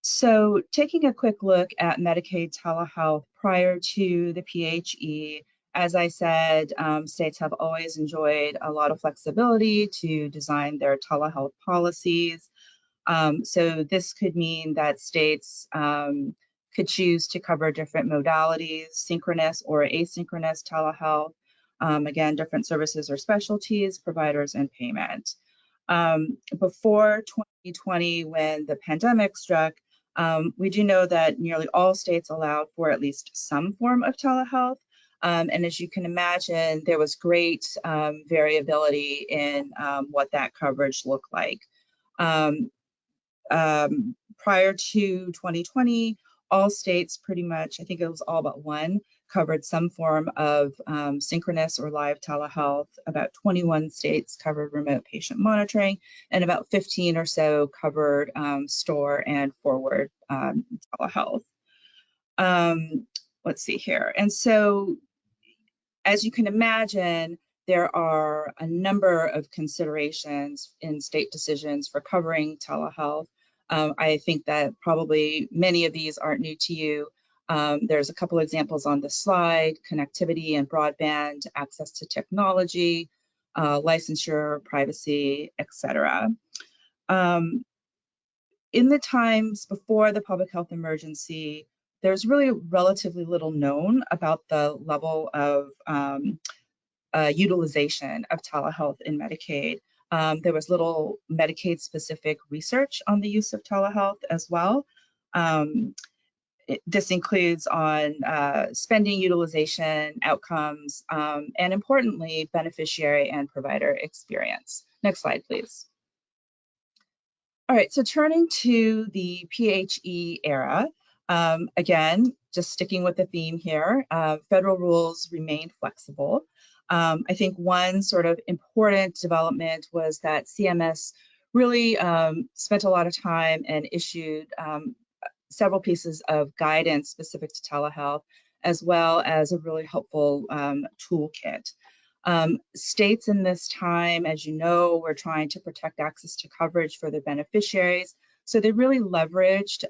So taking a quick look at Medicaid telehealth prior to the PHE, as I said, states have always enjoyed a lot of flexibility to design their telehealth policies. So this could mean that states could choose to cover different modalities, synchronous or asynchronous telehealth, again, different services or specialties, providers, and payment. Before 2020, when the pandemic struck, we do know that nearly all states allowed for at least some form of telehealth. And as you can imagine, there was great variability in what that coverage looked like. Prior to 2020, all states pretty much, I think it was all but one, covered some form of synchronous or live telehealth. About 21 states covered remote patient monitoring, and about 15 or so covered store and forward telehealth. Let's see here. And so, as you can imagine, there are a number of considerations in state decisions for covering telehealth. I think that probably many of these aren't new to you. There's a couple examples on the slide: connectivity and broadband, access to technology, licensure, privacy, etc. In the times before the public health emergency, there's really relatively little known about the level of utilization of telehealth in Medicaid. There was little Medicaid-specific research on the use of telehealth as well. This includes on spending utilization, outcomes, and importantly, beneficiary and provider experience. Next slide, please. All right, so turning to the PHE era, again, just sticking with the theme here, federal rules remained flexible. I think one sort of important development was that CMS really spent a lot of time and issued several pieces of guidance specific to telehealth, as well as a really helpful toolkit. States in this time, as you know, were trying to protect access to coverage for their beneficiaries. So they really leveraged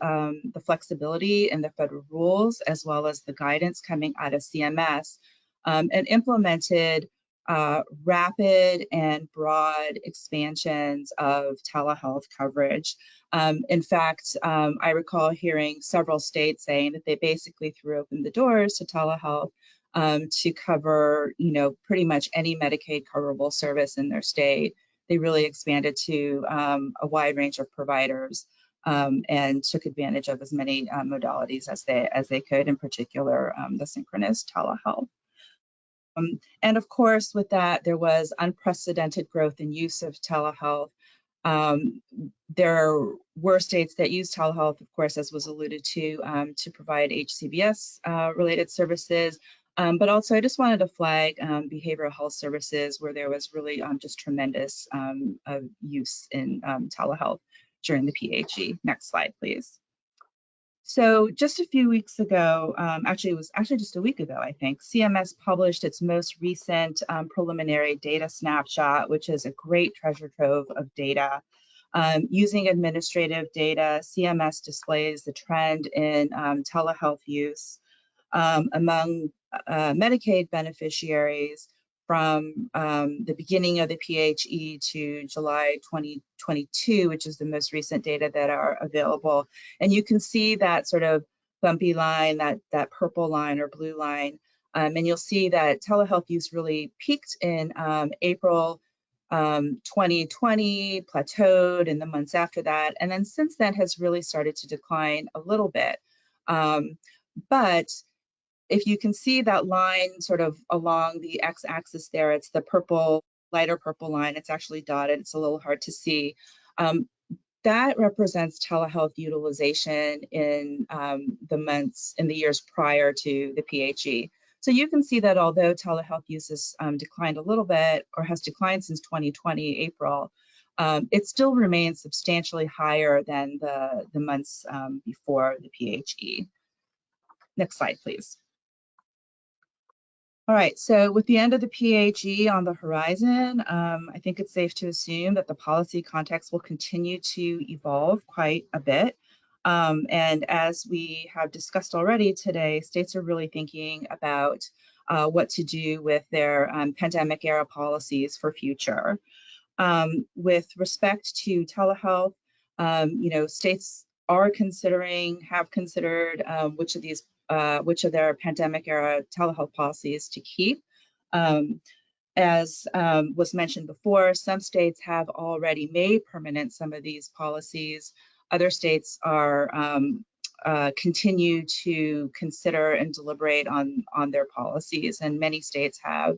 the flexibility in the federal rules, as well as the guidance coming out of CMS, and implemented rapid and broad expansions of telehealth coverage. In fact, I recall hearing several states saying that they basically threw open the doors to telehealth to cover, pretty much any Medicaid coverable service in their state. They really expanded to a wide range of providers and took advantage of as many modalities as they could, in particular the synchronous telehealth. And of course, with that, there was unprecedented growth in use of telehealth. There were states that used telehealth, of course, as was alluded to provide HCBS related services. But also I just wanted to flag behavioral health services where there was really just tremendous use in telehealth during the PHE. Next slide, please. So just a few weeks ago, actually it was just a week ago, I think, CMS published its most recent preliminary data snapshot, which is a great treasure trove of data. Using administrative data, CMS displays the trend in telehealth use among Medicaid beneficiaries from the beginning of the PHE to July 2022, which is the most recent data that are available. And you can see that sort of bumpy line, that purple line or blue line, and you'll see that telehealth use really peaked in April 2020, plateaued in the months after that, and then since then has really started to decline a little bit. But if you can see that line sort of along the x-axis there, it's the purple, lighter purple line. It's actually dotted. It's a little hard to see. That represents telehealth utilization in the years prior to the PHE. So you can see that although telehealth use has declined a little bit, or has declined since 2020 April, it still remains substantially higher than the months before the PHE. Next slide, please. All right, so with the end of the PHE on the horizon, I think it's safe to assume that the policy context will continue to evolve quite a bit. And as we have discussed already today, states are really thinking about what to do with their pandemic era policies for future. With respect to telehealth, states are considering, have considered which of their pandemic era telehealth policies to keep. As was mentioned before, some states have already made permanent some of these policies. Other states are continue to consider and deliberate on their policies, and many states have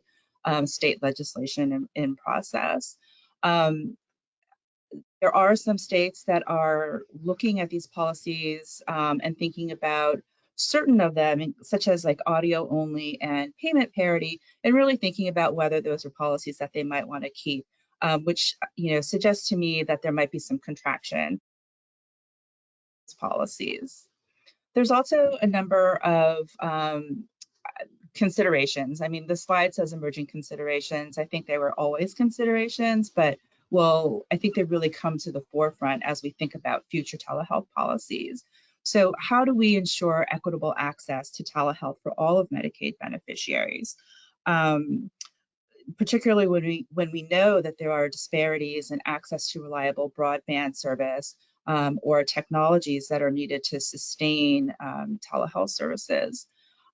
state legislation in process. There are some states that are looking at these policies and thinking about certain of them, such as like audio only and payment parity, and really thinking about whether those are policies that they might want to keep, which suggests to me that there might be some contraction policies. There's also a number of considerations. I mean, the slide says emerging considerations. I think they were always considerations, but I think they really come to the forefront as we think about future telehealth policies. So how do we ensure equitable access to telehealth for all of Medicaid beneficiaries? Particularly when we know that there are disparities in access to reliable broadband service or technologies that are needed to sustain telehealth services.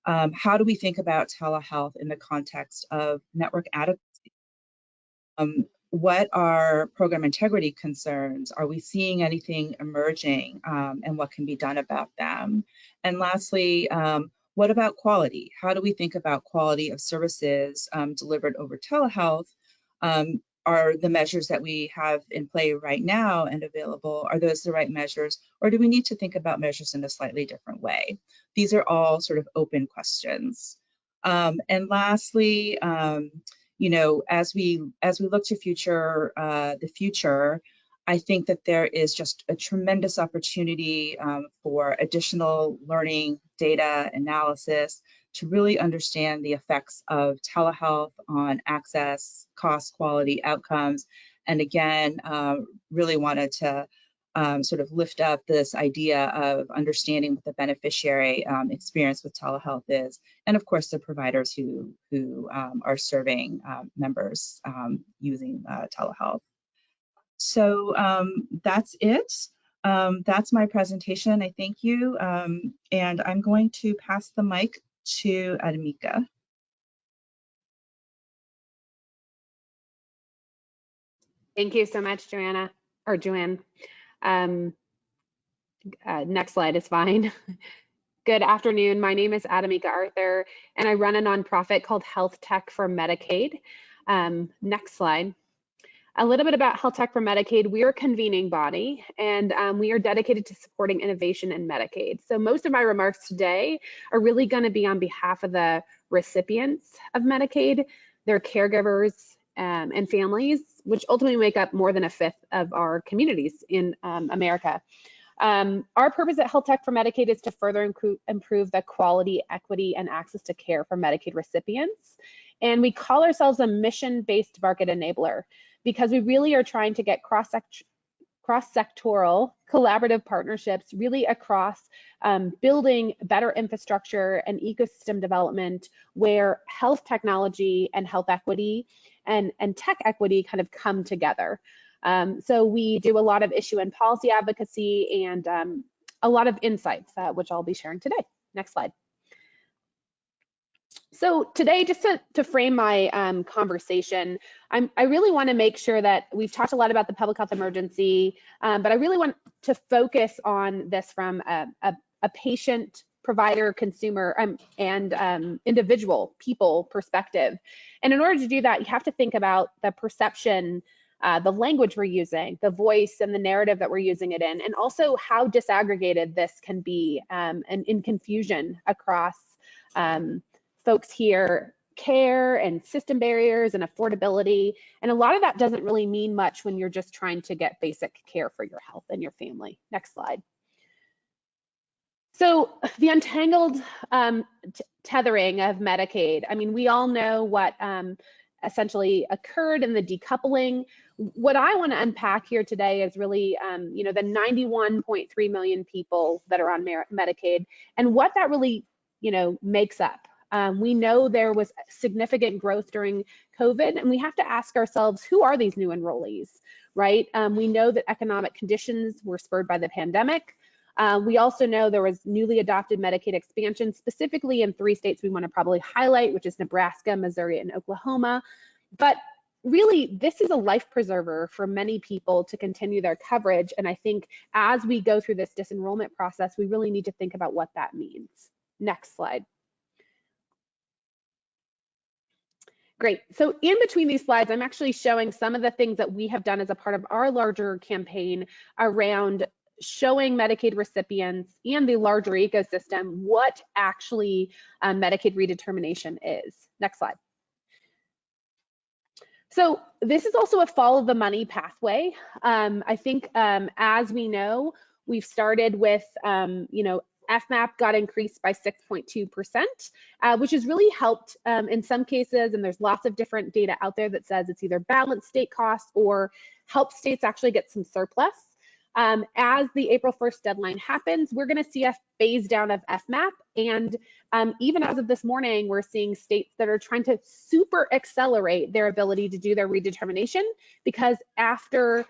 How do we think about telehealth in the context of network adequacy? What are program integrity concerns? Are we seeing anything emerging and what can be done about them? And lastly, what about quality? How do we think about quality of services delivered over telehealth? Are the measures that we have in play right now and available, are those the right measures? Or do we need to think about measures in a slightly different way? These are all sort of open questions. And lastly, as we look to the future, I think that there is just a tremendous opportunity for additional learning, data analysis to really understand the effects of telehealth on access, cost, quality, outcomes. And again, really wanted to sort of lift up this idea of understanding what the beneficiary experience with telehealth is, and of course the providers who are serving members using telehealth. So that's it. That's my presentation. I thank you, and I'm going to pass the mic to Adamika. Thank you so much, Joanne. Next slide is fine. Good afternoon. My name is Adamika Arthur, and I run a nonprofit called Health Tech for Medicaid. Next slide. A little bit about Health Tech for Medicaid. We are a convening body, and we are dedicated to supporting innovation in Medicaid. So most of my remarks today are really going to be on behalf of the recipients of Medicaid, their caregivers, and families, which ultimately make up more than a fifth of our communities in America. Our purpose at Health Tech for Medicaid is to further improve the quality, equity, and access to care for Medicaid recipients. And we call ourselves a mission-based market enabler, because we really are trying to get cross-sectoral collaborative partnerships really across building better infrastructure and ecosystem development where health technology and health equity and tech equity kind of come together. So we do a lot of issue and policy advocacy and a lot of insights, which I'll be sharing today. Next slide. So today, just to frame my conversation, I really want to make sure that we've talked a lot about the public health emergency, but I really want to focus on this from a patient, provider, consumer, and individual people perspective. And in order to do that, you have to think about the perception, the language we're using, the voice and the narrative that we're using it in, and also how disaggregated this can be and in confusion across folks hear care and system barriers and affordability. And a lot of that doesn't really mean much when you're just trying to get basic care for your health and your family. Next slide. So the untangled tethering of Medicaid. I mean, we all know what essentially occurred in the decoupling. What I want to unpack here today is really, you know, the 91.3 million people that are on Medicaid and what that really, you know, makes up. We know there was significant growth during COVID, and we have to ask ourselves, who are these new enrollees, right? We know that economic conditions were spurred by the pandemic. We also know there was newly adopted Medicaid expansion, specifically in 3 states we want to probably highlight, which is Nebraska, Missouri, and Oklahoma. But really, this is a life preserver for many people to continue their coverage. And I think as we go through this disenrollment process, we really need to think about what that means. Next slide. Great. So in between these slides, I'm actually showing some of the things that we have done as a part of our larger campaign around showing Medicaid recipients and the larger ecosystem what actually Medicaid redetermination is. Next slide. So this is also a follow the money pathway. I think as we know, we've started with, you know, FMAP got increased by 6.2%, which has really helped in some cases, and there's lots of different data out there that says it's either balanced state costs or help states actually get some surplus. As the April 1st deadline happens, we're going to see a phase down of FMAP. And even as of this morning, we're seeing states that are trying to super accelerate their ability to do their redetermination, because after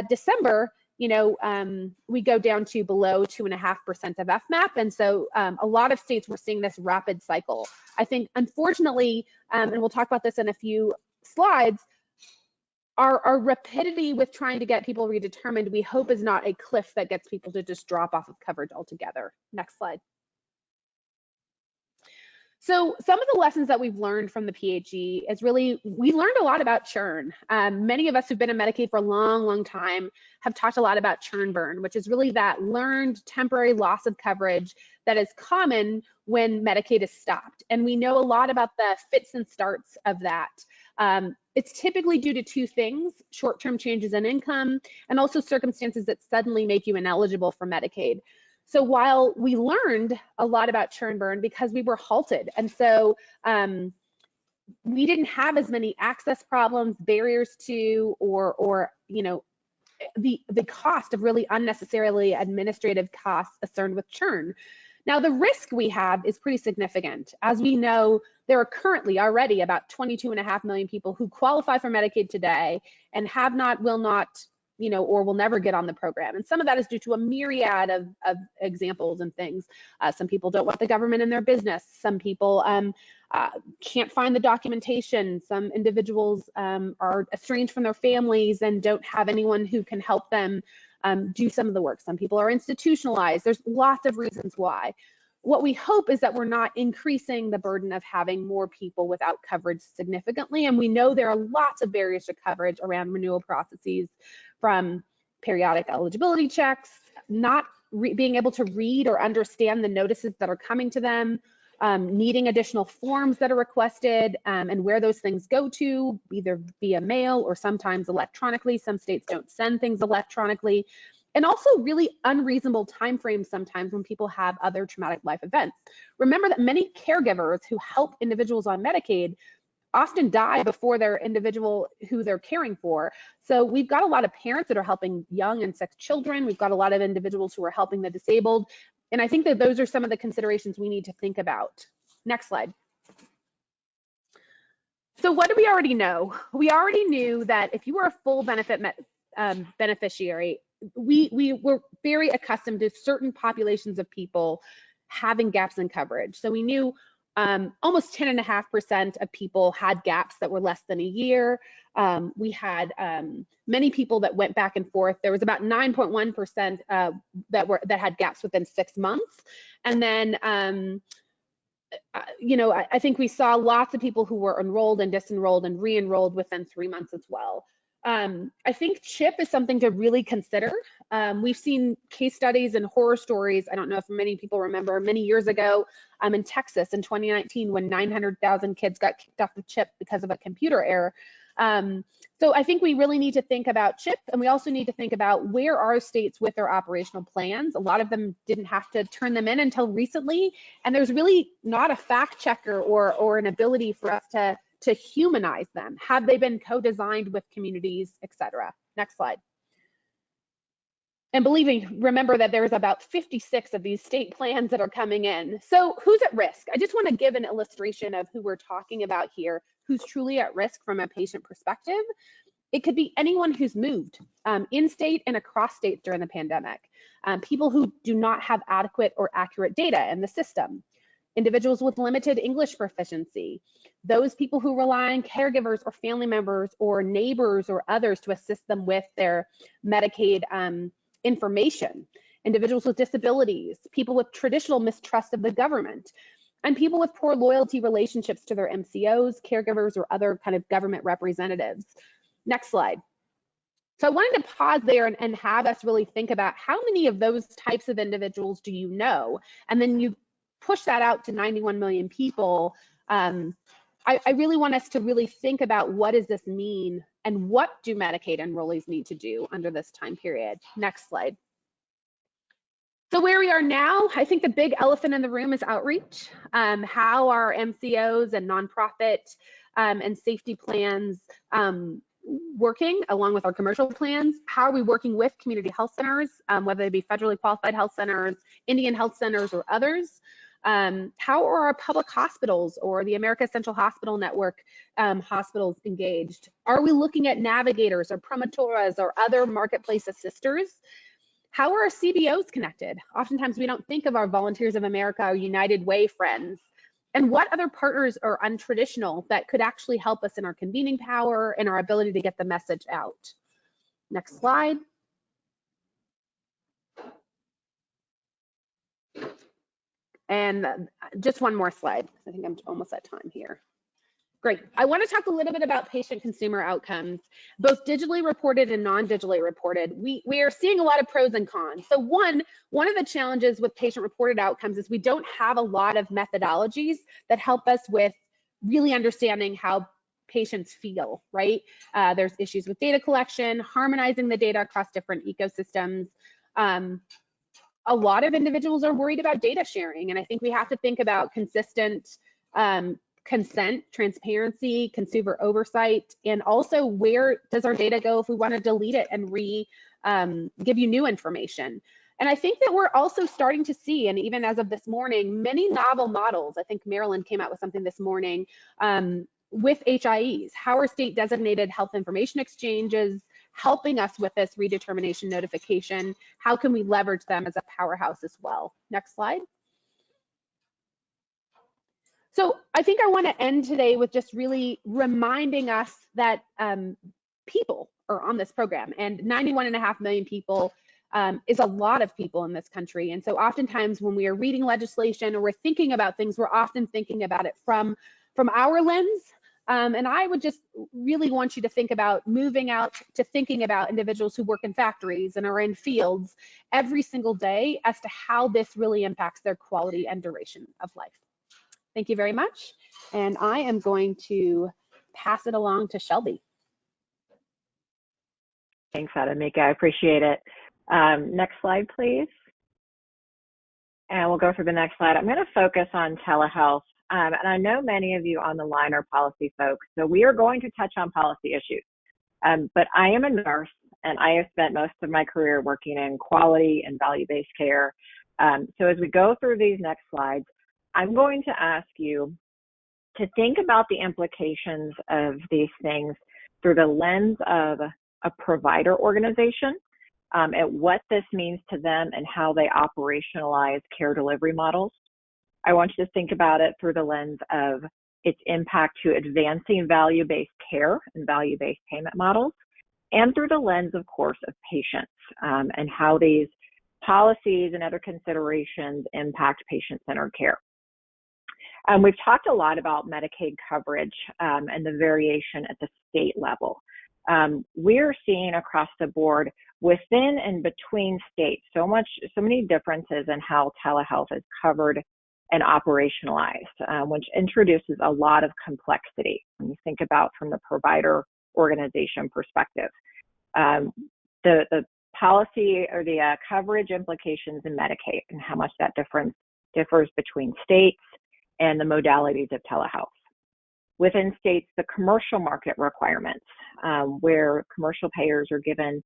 December, you know, we go down to below 2.5% of FMAP. And so a lot of states, we're seeing this rapid cycle. I think, unfortunately, and we'll talk about this in a few slides, our rapidity with trying to get people redetermined, we hope is not a cliff that gets people to just drop off of coverage altogether. Next slide. So some of the lessons that we've learned from the PHE is really, we learned a lot about churn. Many of us who've been in Medicaid for a long, long time have talked a lot about churn burn, which is really that learned temporary loss of coverage that is common when Medicaid is stopped. And we know a lot about the fits and starts of that. It's typically due to 2 things: short-term changes in income and also circumstances that suddenly make you ineligible for Medicaid. So while we learned a lot about churn burn because we were halted, and so we didn't have as many access problems, barriers to, or you know, the cost of really unnecessarily administrative costs concerned with churn. Now, the risk we have is pretty significant. As we know, there are currently already about 22.5 million people who qualify for Medicaid today and have not, will not, you know, or will never get on the program. And some of that is due to a myriad of examples and things. Some people don't want the government in their business. Some people can't find the documentation. Some individuals are estranged from their families and don't have anyone who can help them do some of the work. Some people are institutionalized. There's lots of reasons why. what we hope is that we're not increasing the burden of having more people without coverage significantly. And we know there are lots of barriers to coverage around renewal processes, from periodic eligibility checks, not being able to read or understand the notices that are coming to them, needing additional forms that are requested, and where those things go to, either via mail or sometimes electronically. Some states don't send things electronically. And also really unreasonable timeframes sometimes when people have other traumatic life events. Remember that many caregivers who help individuals on Medicaid often die before their individual who they're caring for. So we've got a lot of parents that are helping young and sick children. We've got a lot of individuals who are helping the disabled. And I think that those are some of the considerations we need to think about. Next slide. So what do we already know? We already knew that if you were a full benefit beneficiary, we were very accustomed to certain populations of people having gaps in coverage. So we knew almost 10.5% of people had gaps that were less than a year. We had many people that went back and forth. There was about 9.1% that had gaps within 6 months. And then you know, I think we saw lots of people who were enrolled and disenrolled and re-enrolled within 3 months as well. I think CHIP is something to really consider. We've seen case studies and horror stories. I don't know if many people remember many years ago in Texas in 2019 when 900,000 kids got kicked off the CHIP because of a computer error. So I think we really need to think about CHIP, and we also need to think about where are states with their operational plans. A lot of them didn't have to turn them in until recently, and there's really not a fact checker or an ability for us to humanize them. Have they been co-designed with communities, et cetera? Next slide. And believe me, remember that there's about 56 of these state plans that are coming in. So who's at risk? I just want to give an illustration of who we're talking about here, who's truly at risk from a patient perspective. It could be anyone who's moved in-state and across states during the pandemic, people who do not have adequate or accurate data in the system, individuals with limited English proficiency, those people who rely on caregivers or family members or neighbors or others to assist them with their Medicaid information, individuals with disabilities, people with traditional mistrust of the government, and people with poor loyalty relationships to their MCOs, caregivers, or other kind of government representatives. Next slide. So I wanted to pause there and have us really think about how many of those types of individuals do you know? And then you push that out to 91 million people. I really want us to really think about what does this mean and what do Medicaid enrollees need to do under this time period. Next slide. So where we are now, I think the big elephant in the room is outreach. How are MCOs and nonprofit and safety plans working along with our commercial plans? How are we working with community health centers, whether they be federally qualified health centers, Indian health centers, or others? How are our public hospitals or the America Central Hospital Network hospitals engaged? Are we looking at navigators or promotoras or other marketplace assisters? How are our CBOs connected? Oftentimes we don't think of our Volunteers of America or United Way friends. And what other partners are untraditional that could actually help us in our convening power and our ability to get the message out? Next slide. And just one more slide. I think I'm almost at time here. Great. I want to talk a little bit about patient consumer outcomes, both digitally reported and non-digitally reported. We are seeing a lot of pros and cons. So one of the challenges with patient reported outcomes is we don't have a lot of methodologies that help us with really understanding how patients feel, right? There's issues with data collection, harmonizing the data across different ecosystems. A lot of individuals are worried about data sharing, and I think we have to think about consistent consent, transparency, consumer oversight, and also where does our data go if we want to delete it and give you new information. And I think that we're also starting to see, and even as of this morning, many novel models. I think Maryland came out with something this morning with HIEs. How are state designated health information exchanges helping us with this redetermination notification? How can we leverage them as a powerhouse as well? Next slide. So I think I want to end today with just really reminding us that people are on this program, and 91.5 million people is a lot of people in this country. And so oftentimes when we are reading legislation or we're thinking about things, we're often thinking about it from our lens. And I would just really want you to think about moving out to thinking about individuals who work in factories and are in fields every single day as to how this really impacts their quality and duration of life. Thank you very much. And I am going to pass it along to Shelby. Thanks, Adamika. I appreciate it. Next slide, please. And we'll go for the next slide. I'm going to focus on telehealth. And I know many of you on the line are policy folks, so we are going to touch on policy issues. But I am a nurse, and I have spent most of my career working in quality and value-based care. So as we go through these next slides, I'm going to ask you to think about the implications of these things through the lens of a provider organization, and what this means to them and how they operationalize care delivery models. I want you to think about it through the lens of its impact to advancing value-based care and value-based payment models, and through the lens, of course, of patients and how these policies and other considerations impact patient-centered care. We've talked a lot about Medicaid coverage and the variation at the state level. We're seeing across the board within and between states so many differences in how telehealth is covered and operationalized, which introduces a lot of complexity when you think about from the provider organization perspective. The policy or the coverage implications in Medicaid and how much that differs between states and the modalities of telehealth. Within states, the commercial market requirements, where commercial payers are given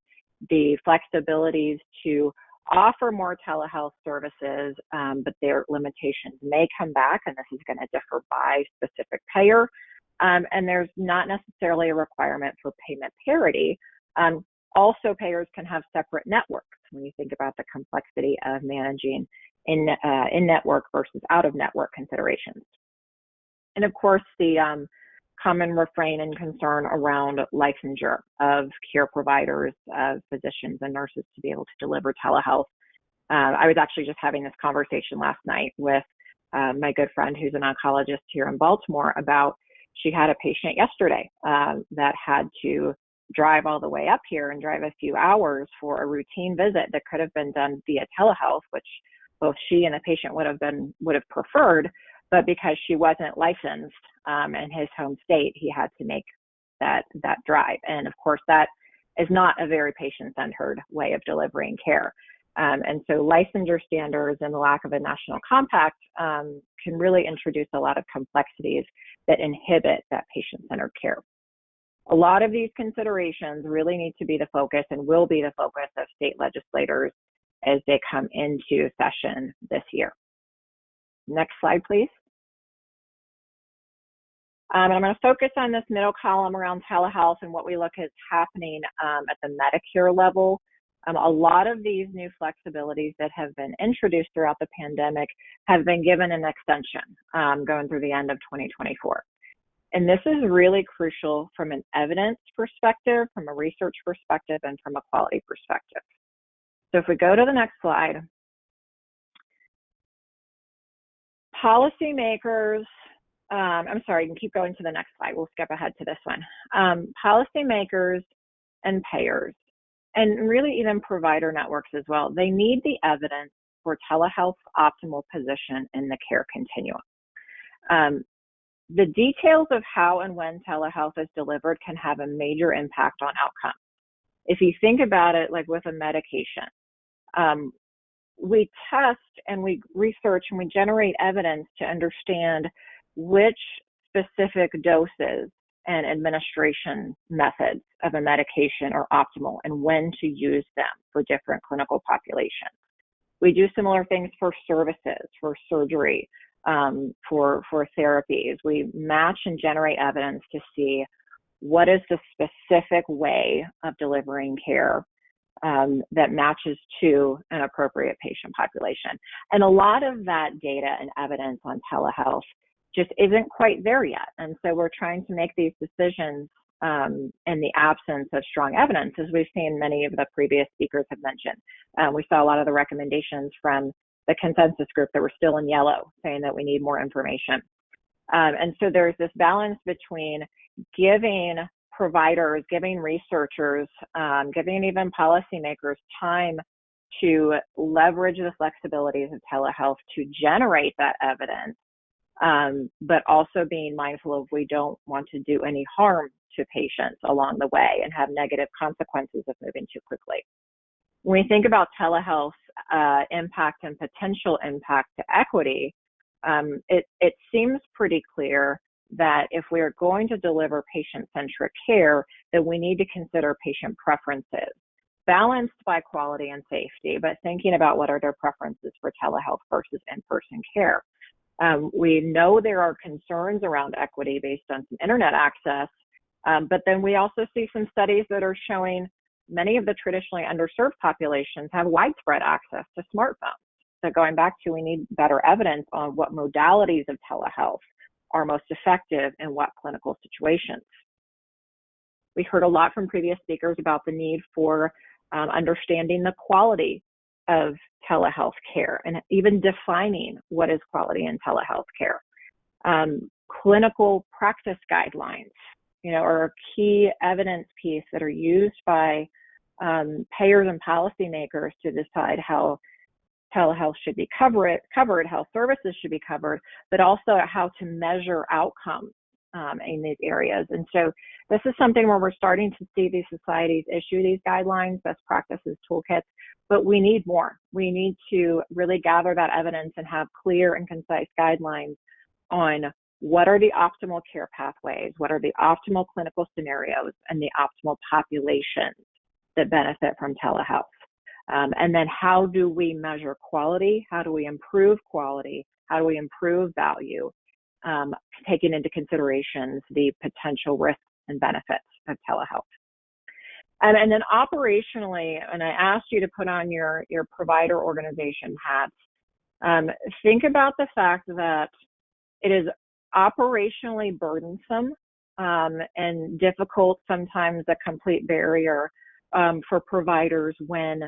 the flexibilities to offer more telehealth services, but their limitations may come back, and this is going to differ by specific payer. And there's not necessarily a requirement for payment parity. Also, payers can have separate networks when you think about the complexity of managing in-network versus out-of-network considerations. And of course, the common refrain and concern around licensure of care providers, of physicians and nurses to be able to deliver telehealth. I was actually just having this conversation last night with my good friend who's an oncologist here in Baltimore about, she had a patient yesterday that had to drive all the way up here and drive a few hours for a routine visit that could have been done via telehealth, which both she and the patient would have preferred, but because she wasn't licensed in his home state, he had to make that drive. And of course, that is not a very patient-centered way of delivering care. And so licensure standards and the lack of a national compact can really introduce a lot of complexities that inhibit that patient-centered care. A lot of these considerations really need to be the focus and will be the focus of state legislators as they come into session this year. Next slide, please. And I'm going to focus on this middle column around telehealth and what we look at happening at the Medicare level. A lot of these new flexibilities that have been introduced throughout the pandemic have been given an extension going through the end of 2024. And this is really crucial from an evidence perspective, from a research perspective, and from a quality perspective. So if we go to the next slide, policymakers, I'm sorry, you can keep going to the next slide. We'll skip ahead to this one. Policymakers and payers, and really even provider networks as well, they need the evidence for telehealth's optimal position in the care continuum. The details of how and when telehealth is delivered can have a major impact on outcomes. If you think about it like with a medication, we test and we research and we generate evidence to understand which specific doses and administration methods of a medication are optimal and when to use them for different clinical populations. We do similar things for services, for surgery, for therapies. We match and generate evidence to see what is the specific way of delivering care that matches to an appropriate patient population. And a lot of that data and evidence on telehealth just isn't quite there yet. And so we're trying to make these decisions in the absence of strong evidence, as we've seen many of the previous speakers have mentioned. We saw a lot of the recommendations from the consensus group that were still in yellow, saying that we need more information. And so there's this balance between giving providers, giving researchers, giving even policymakers time to leverage the flexibilities of telehealth to generate that evidence, but also being mindful of we don't want to do any harm to patients along the way and have negative consequences of moving too quickly. When we think about telehealth impact and potential impact to equity, it seems pretty clear that if we are going to deliver patient-centric care, that we need to consider patient preferences, balanced by quality and safety, but thinking about what are their preferences for telehealth versus in-person care. We know there are concerns around equity based on some internet access, but then we also see some studies that are showing many of the traditionally underserved populations have widespread access to smartphones. So going back to, we need better evidence on what modalities of telehealth are most effective in what clinical situations. We heard a lot from previous speakers about the need for understanding the quality of telehealth care and even defining what is quality in telehealth care. Clinical practice guidelines, are a key evidence piece that are used by payers and policymakers to decide how telehealth should be covered, how services should be covered, but also how to measure outcomes in these areas. And so this is something where we're starting to see these societies issue these guidelines, best practices, toolkits, but we need more. We need to really gather that evidence and have clear and concise guidelines on what are the optimal care pathways, what are the optimal clinical scenarios, and the optimal populations that benefit from telehealth. And then how do we measure quality? How do we improve quality? How do we improve value? Taking into considerations the potential risks and benefits of telehealth. And then operationally, and I asked you to put on your provider organization hats, think about the fact that it is operationally burdensome and difficult, sometimes a complete barrier for providers when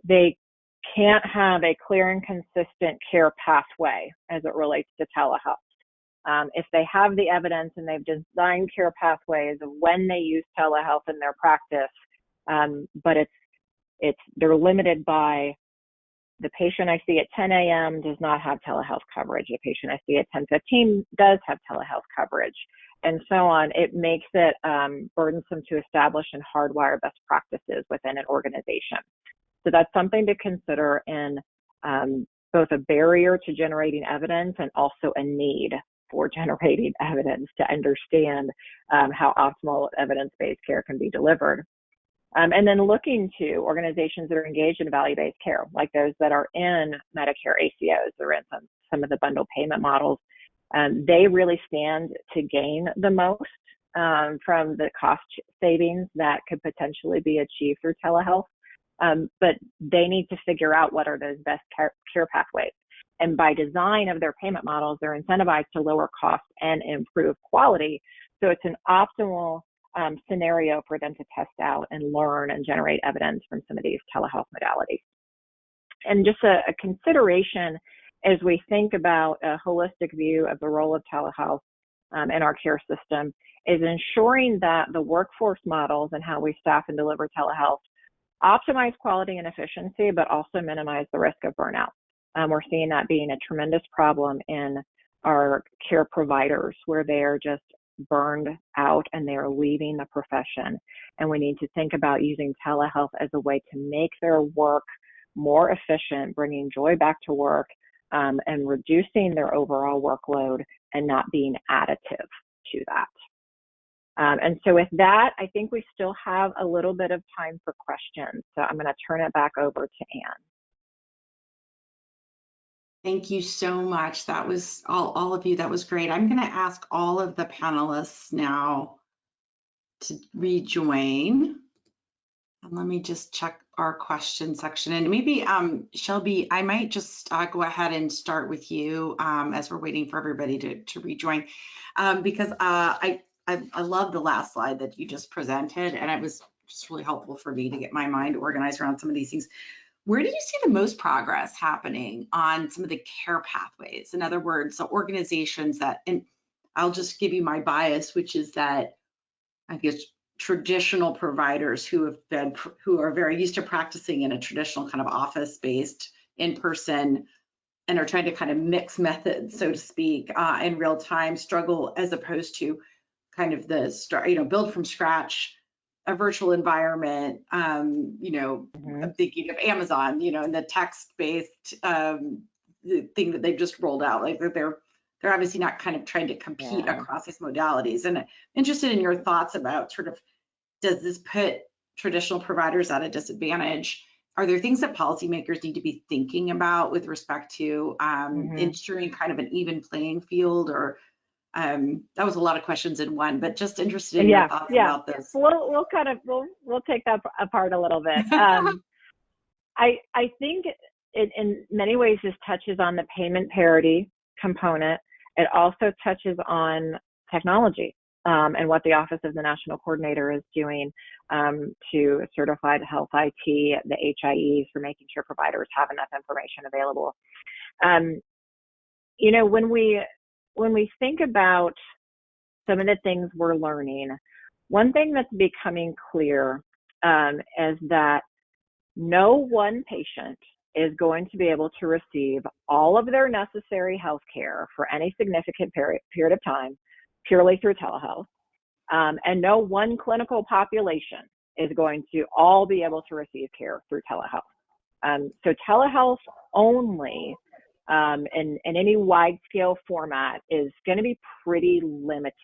they can't have a clear and consistent care pathway as it relates to telehealth. If they have the evidence and they've designed care pathways of when they use telehealth in their practice, but they're limited by the patient I see at 10 a.m. does not have telehealth coverage. The patient I see at 10:15 does have telehealth coverage, and so on. It makes it burdensome to establish and hardwire best practices within an organization. So that's something to consider in both a barrier to generating evidence and also a need for generating evidence to understand how optimal evidence-based care can be delivered. And then looking to organizations that are engaged in value-based care, like those that are in Medicare ACOs or in some of the bundle payment models, they really stand to gain the most from the cost savings that could potentially be achieved through telehealth. But they need to figure out what are those best care pathways. And by design of their payment models, they're incentivized to lower costs and improve quality. So it's an optimal scenario for them to test out and learn and generate evidence from some of these telehealth modalities. And just a consideration as we think about a holistic view of the role of telehealth in our care system is ensuring that the workforce models and how we staff and deliver telehealth optimize quality and efficiency, but also minimize the risk of burnout. We're seeing that being a tremendous problem in our care providers where they are just burned out and they are leaving the profession. And we need to think about using telehealth as a way to make their work more efficient, bringing joy back to work and reducing their overall workload and not being additive to that. And so with that, I think we still have a little bit of time for questions. So I'm going to turn it back over to Anne. Thank you so much. That was all of you. That was great. I'm going to ask all of the panelists now to rejoin. And let me just check our question section. And maybe, Shelby, I might just go ahead and start with you as we're waiting for everybody to rejoin, because I love the last slide that you just presented, and it was just really helpful for me to get my mind organized around some of these things. Where do you see the most progress happening on some of the care pathways? In other words, the organizations that, and I'll just give you my bias, which is that I guess traditional providers who are very used to practicing in a traditional kind of office-based, in-person, and are trying to kind of mix methods, so to speak, in real time, struggle, as opposed to kind of the build from scratch a virtual environment. I'm thinking of Amazon, and the text-based the thing that they've just rolled out. Like they're obviously not kind of trying to compete across these modalities. And I'm interested in your thoughts about sort of, does this put traditional providers at a disadvantage? Are there things that policymakers need to be thinking about with respect to ensuring kind of an even playing field? Or that was a lot of questions in one, but just interested in your thoughts about this. We'll take that apart a little bit. I think in many ways this touches on the payment parity component. It also touches on technology and what the Office of the National Coordinator is doing to certified health IT, the HIEs, for making sure providers have enough information available. When we think about some of the things we're learning, one thing that's becoming clear is that no one patient is going to be able to receive all of their necessary health care for any significant period of time purely through telehealth. And no one clinical population is going to all be able to receive care through telehealth. So telehealth only in any wide scale format is going to be pretty limited.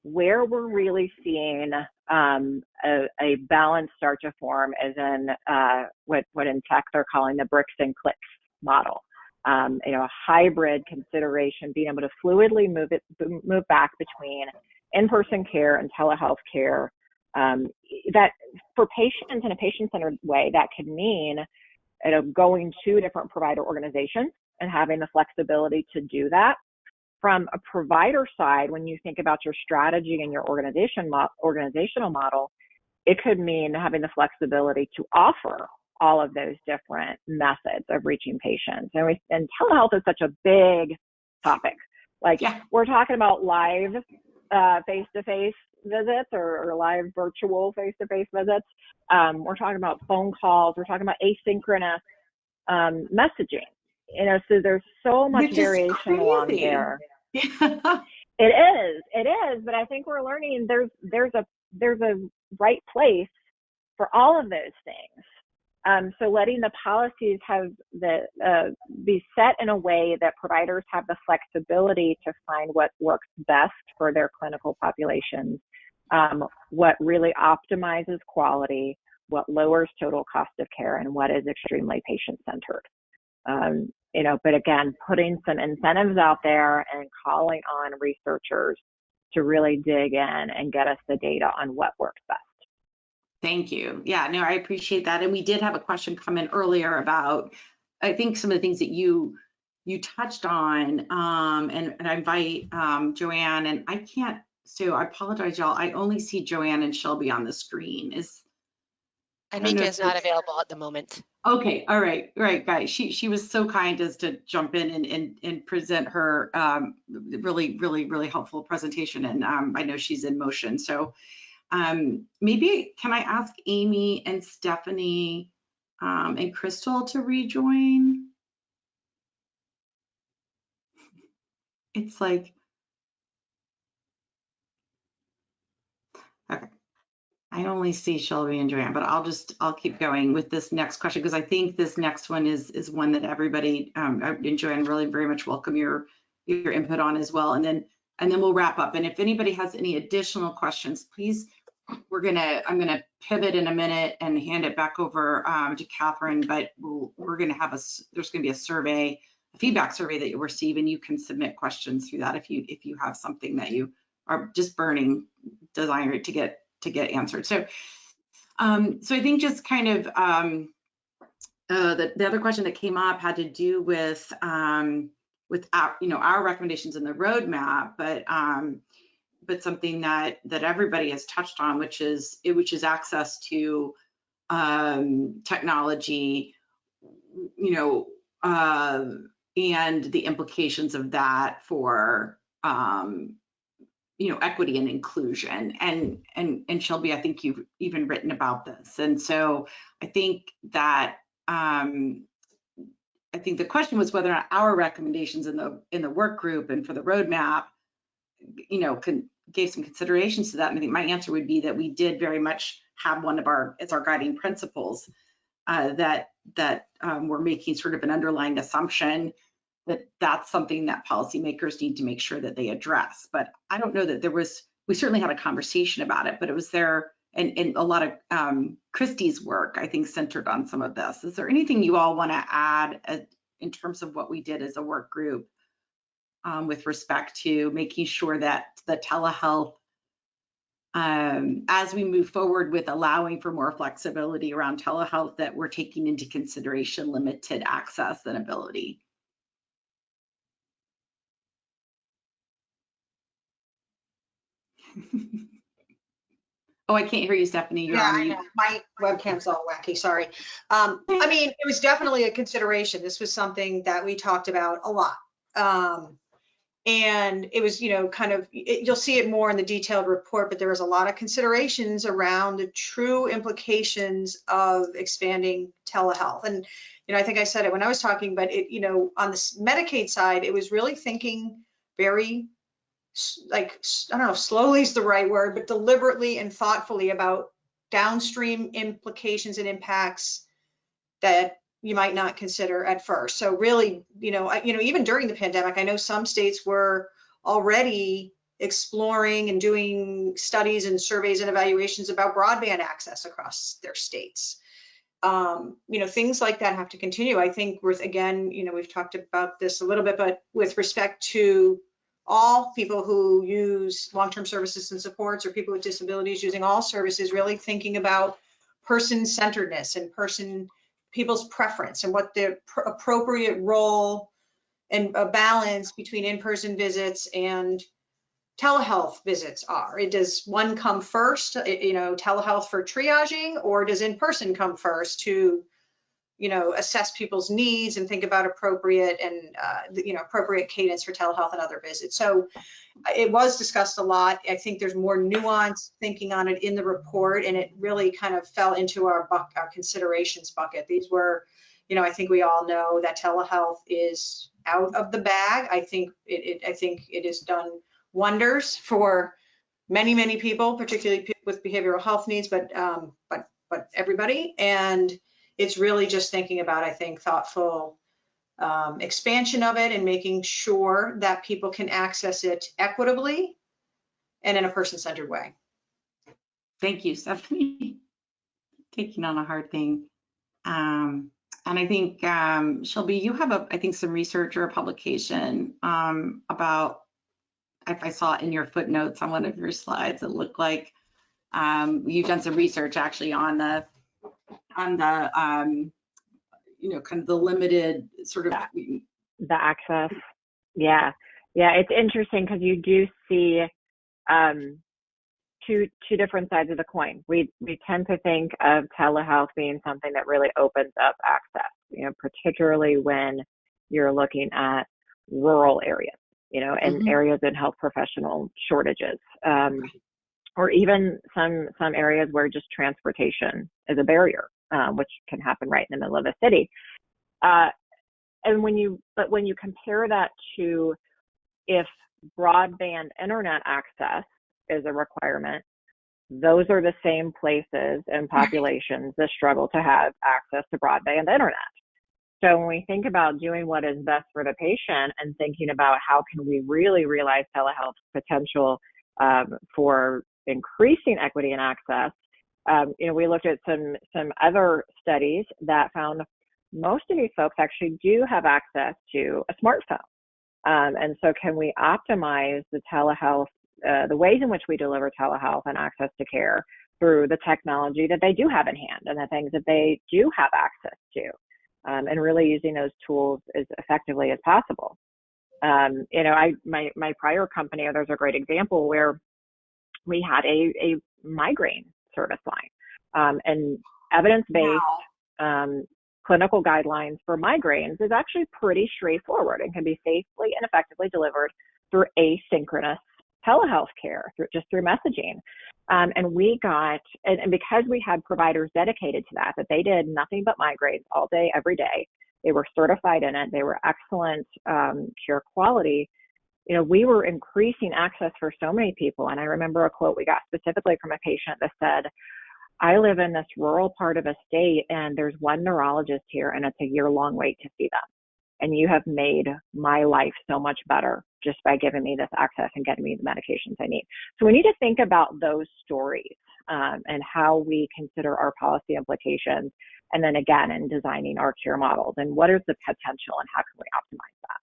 Where we're really seeing a balance start to form is in what in tech they're calling the bricks and clicks model. A hybrid consideration, being able to fluidly move back between in-person care and telehealth care. That for patients in a patient-centered way, that could mean going to different provider organizations and having the flexibility to do that. From a provider side, when you think about your strategy and your organizational model, it could mean having the flexibility to offer all of those different methods of reaching patients. And telehealth is such a big topic. We're talking about live face-to-face visits or live virtual face-to-face visits. We're talking about phone calls. We're talking about asynchronous messaging. So there's so much variation along there. It is, but I think we're learning there's a right place for all of those things. So letting the policies be set in a way that providers have the flexibility to find what works best for their clinical populations, what really optimizes quality, what lowers total cost of care, and what is extremely patient-centered. But again, putting some incentives out there and calling on researchers to really dig in and get us the data on what works best. Thank you. Yeah, no, I appreciate that. And we did have a question come in earlier about, I think, some of the things that you touched on, and I invite Joanne, and I can't, so I apologize, y'all. I only see Joanne and Shelby on the screen. Amika is not available at the moment. Okay, all right, guys. She was so kind as to jump in and present her really helpful presentation, and I know she's in motion. So maybe can I ask Amy and Stephanie and Crystal to rejoin? It's like, okay. I only see Shelby and Joanne, but I'll keep going with this next question, because I think this next one is one that everybody, and Joanne, really very much welcome your input on as well. And then we'll wrap up. And if anybody has any additional questions, please, I'm gonna pivot in a minute and hand it back over to Catherine, but we're gonna have there's gonna be a survey, a feedback survey that you'll receive, and you can submit questions through that if you have something that you are just burning desire to get answered. So I think just kind of the other question that came up had to do with our recommendations in the roadmap, but something that everybody has touched on, which is access to technology, you know, and the implications of that for you know, equity and inclusion. And Shelby, I think you've even written about this. And so I think that I think the question was whether or not our recommendations in the work group and for the roadmap, you know, gave some considerations to that. And I think my answer would be that we did very much have one of our, as our guiding principles, that we're making sort of an underlying assumption that that's something that policymakers need to make sure that they address. But I don't know that there was, we certainly had a conversation about it, but it was there, and a lot of Christie's work, I think, centered on some of this. Is there anything you all want to add in terms of what we did as a work group with respect to making sure that the telehealth, as we move forward with allowing for more flexibility around telehealth, that we're taking into consideration limited access and ability? Oh, I can't hear you, Stephanie. You're Yeah, on I mute. know. My webcam's all wacky, sorry. I mean, it was definitely a consideration. This was something that we talked about a lot. And it was, you know, kind of, you'll see it more in the detailed report, but there was a lot of considerations around the true implications of expanding telehealth. And, you know, I think I said it when I was talking, but it, you know, on the Medicaid side, it was really thinking very, like, I don't know if slowly is the right word, but deliberately and thoughtfully about downstream implications and impacts that you might not consider at first. So really, you know, even during the pandemic, I know some states were already exploring and doing studies and surveys and evaluations about broadband access across their states. You know, things like that have to continue. I think with, again, you know, we've talked about this a little bit, but with respect to all people who use long-term services and supports, or people with disabilities using all services, really thinking about person-centeredness and people's preference and what the appropriate role and a balance between in-person visits and telehealth visits are. Does one come first, you know, telehealth for triaging, or does in-person come first to, you know, assess people's needs and think about appropriate and, you know, appropriate cadence for telehealth and other visits. So it was discussed a lot. I think there's more nuanced thinking on it in the report, and it really kind of fell into our considerations bucket. These were, you know, I think we all know that telehealth is out of the bag. I think it has done wonders for many, many people, particularly with behavioral health needs, but everybody. And it's really just thinking about, I think, thoughtful expansion of it and making sure that people can access it equitably and in a person-centered way. Thank you, Stephanie. Taking on a hard thing. And I think, Shelby, you have, I think, some research or a publication about, if I saw it in your footnotes on one of your slides, it looked like you've done some research actually on the you know, kind of the limited sort of the access. Yeah, it's interesting because you do see two different sides of the coin. We tend to think of telehealth being something that really opens up access, you know, particularly when you're looking at rural areas, you know, and areas in health professional shortages, or even some areas where just transportation is a barrier, which can happen right in the middle of a city. And when you compare that to if broadband internet access is a requirement, those are the same places and populations that struggle to have access to broadband internet. So when we think about doing what is best for the patient and thinking about how can we really realize telehealth potential for increasing equity and access, you know, we looked at some other studies that found most of these folks actually do have access to a smartphone. And so can we optimize the telehealth, the ways in which we deliver telehealth and access to care through the technology that they do have in hand and the things that they do have access to, and really using those tools as effectively as possible. You know, my prior company, there's a great example where we had a migraine service line. And evidence-based clinical guidelines for migraines is actually pretty straightforward and can be safely and effectively delivered through asynchronous telehealth care, through messaging. And we got, and because we had providers dedicated to that they did nothing but migraines all day, every day, they were certified in it, they were excellent care quality, we were increasing access for so many people. And I remember a quote we got specifically from a patient that said, I live in this rural part of a state and there's one neurologist here and it's a year-long wait to see them. And you have made my life so much better just by giving me this access and getting me the medications I need. So we need to think about those stories and how we consider our policy implications. And then again, in designing our care models and what is the potential and how can we optimize that?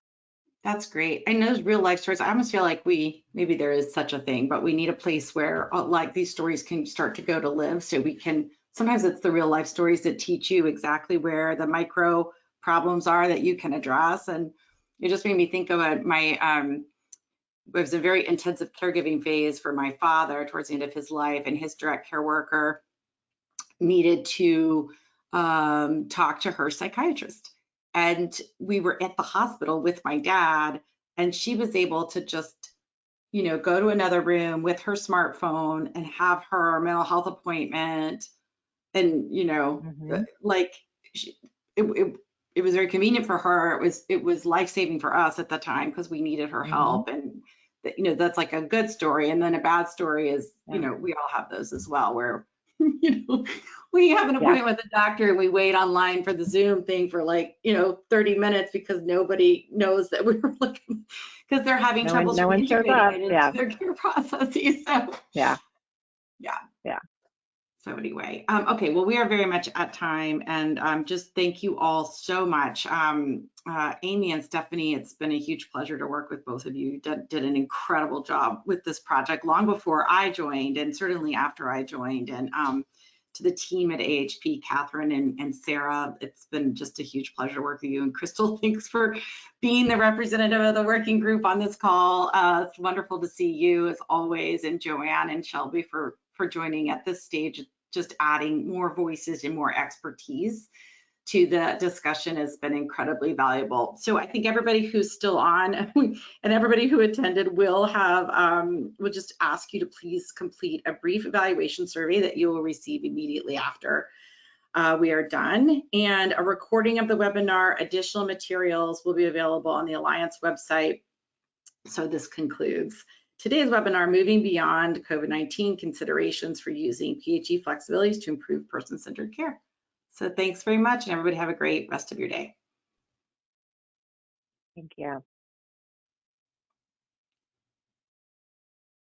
That's great. And those real life stories, I almost feel like maybe there is such a thing, but we need a place where like these stories can start to go to live so we can, sometimes it's the real life stories that teach you exactly where the micro problems are that you can address. And it just made me think about it was a very intensive caregiving phase for my father towards the end of his life, and his direct care worker needed to talk to her psychiatrist. And we were at the hospital with my dad, and she was able to just, go to another room with her smartphone and have her mental health appointment. And, it was very convenient for her. It was life-saving for us at the time because we needed her help. And, that's like a good story. And then a bad story is, we all have those as well, where, we have an appointment with a doctor and we wait online for the Zoom thing for 30 minutes because nobody knows that we were looking, because they're having trouble integrating it into their care processes. So yeah. So anyway, okay, well, we are very much at time, and just thank you all so much. Amy and Stephanie, it's been a huge pleasure to work with both of you. You did an incredible job with this project long before I joined, and certainly after I joined. And to the team at AHP, Catherine and Sarah, it's been just a huge pleasure to work with you. And Crystal, thanks for being the representative of the working group on this call. It's wonderful to see you as always, and Joanne and Shelby for joining at this stage. Just adding more voices and more expertise to the discussion has been incredibly valuable. So I think everybody who's still on and everybody who attended will just ask you to please complete a brief evaluation survey that you will receive immediately after we are done. And a recording of the webinar, additional materials will be available on the Alliance website. So this concludes today's webinar, Moving Beyond COVID-19 Considerations for Using PHE Flexibilities to Improve Person-Centered Care. So thanks very much, and everybody have a great rest of your day. Thank you.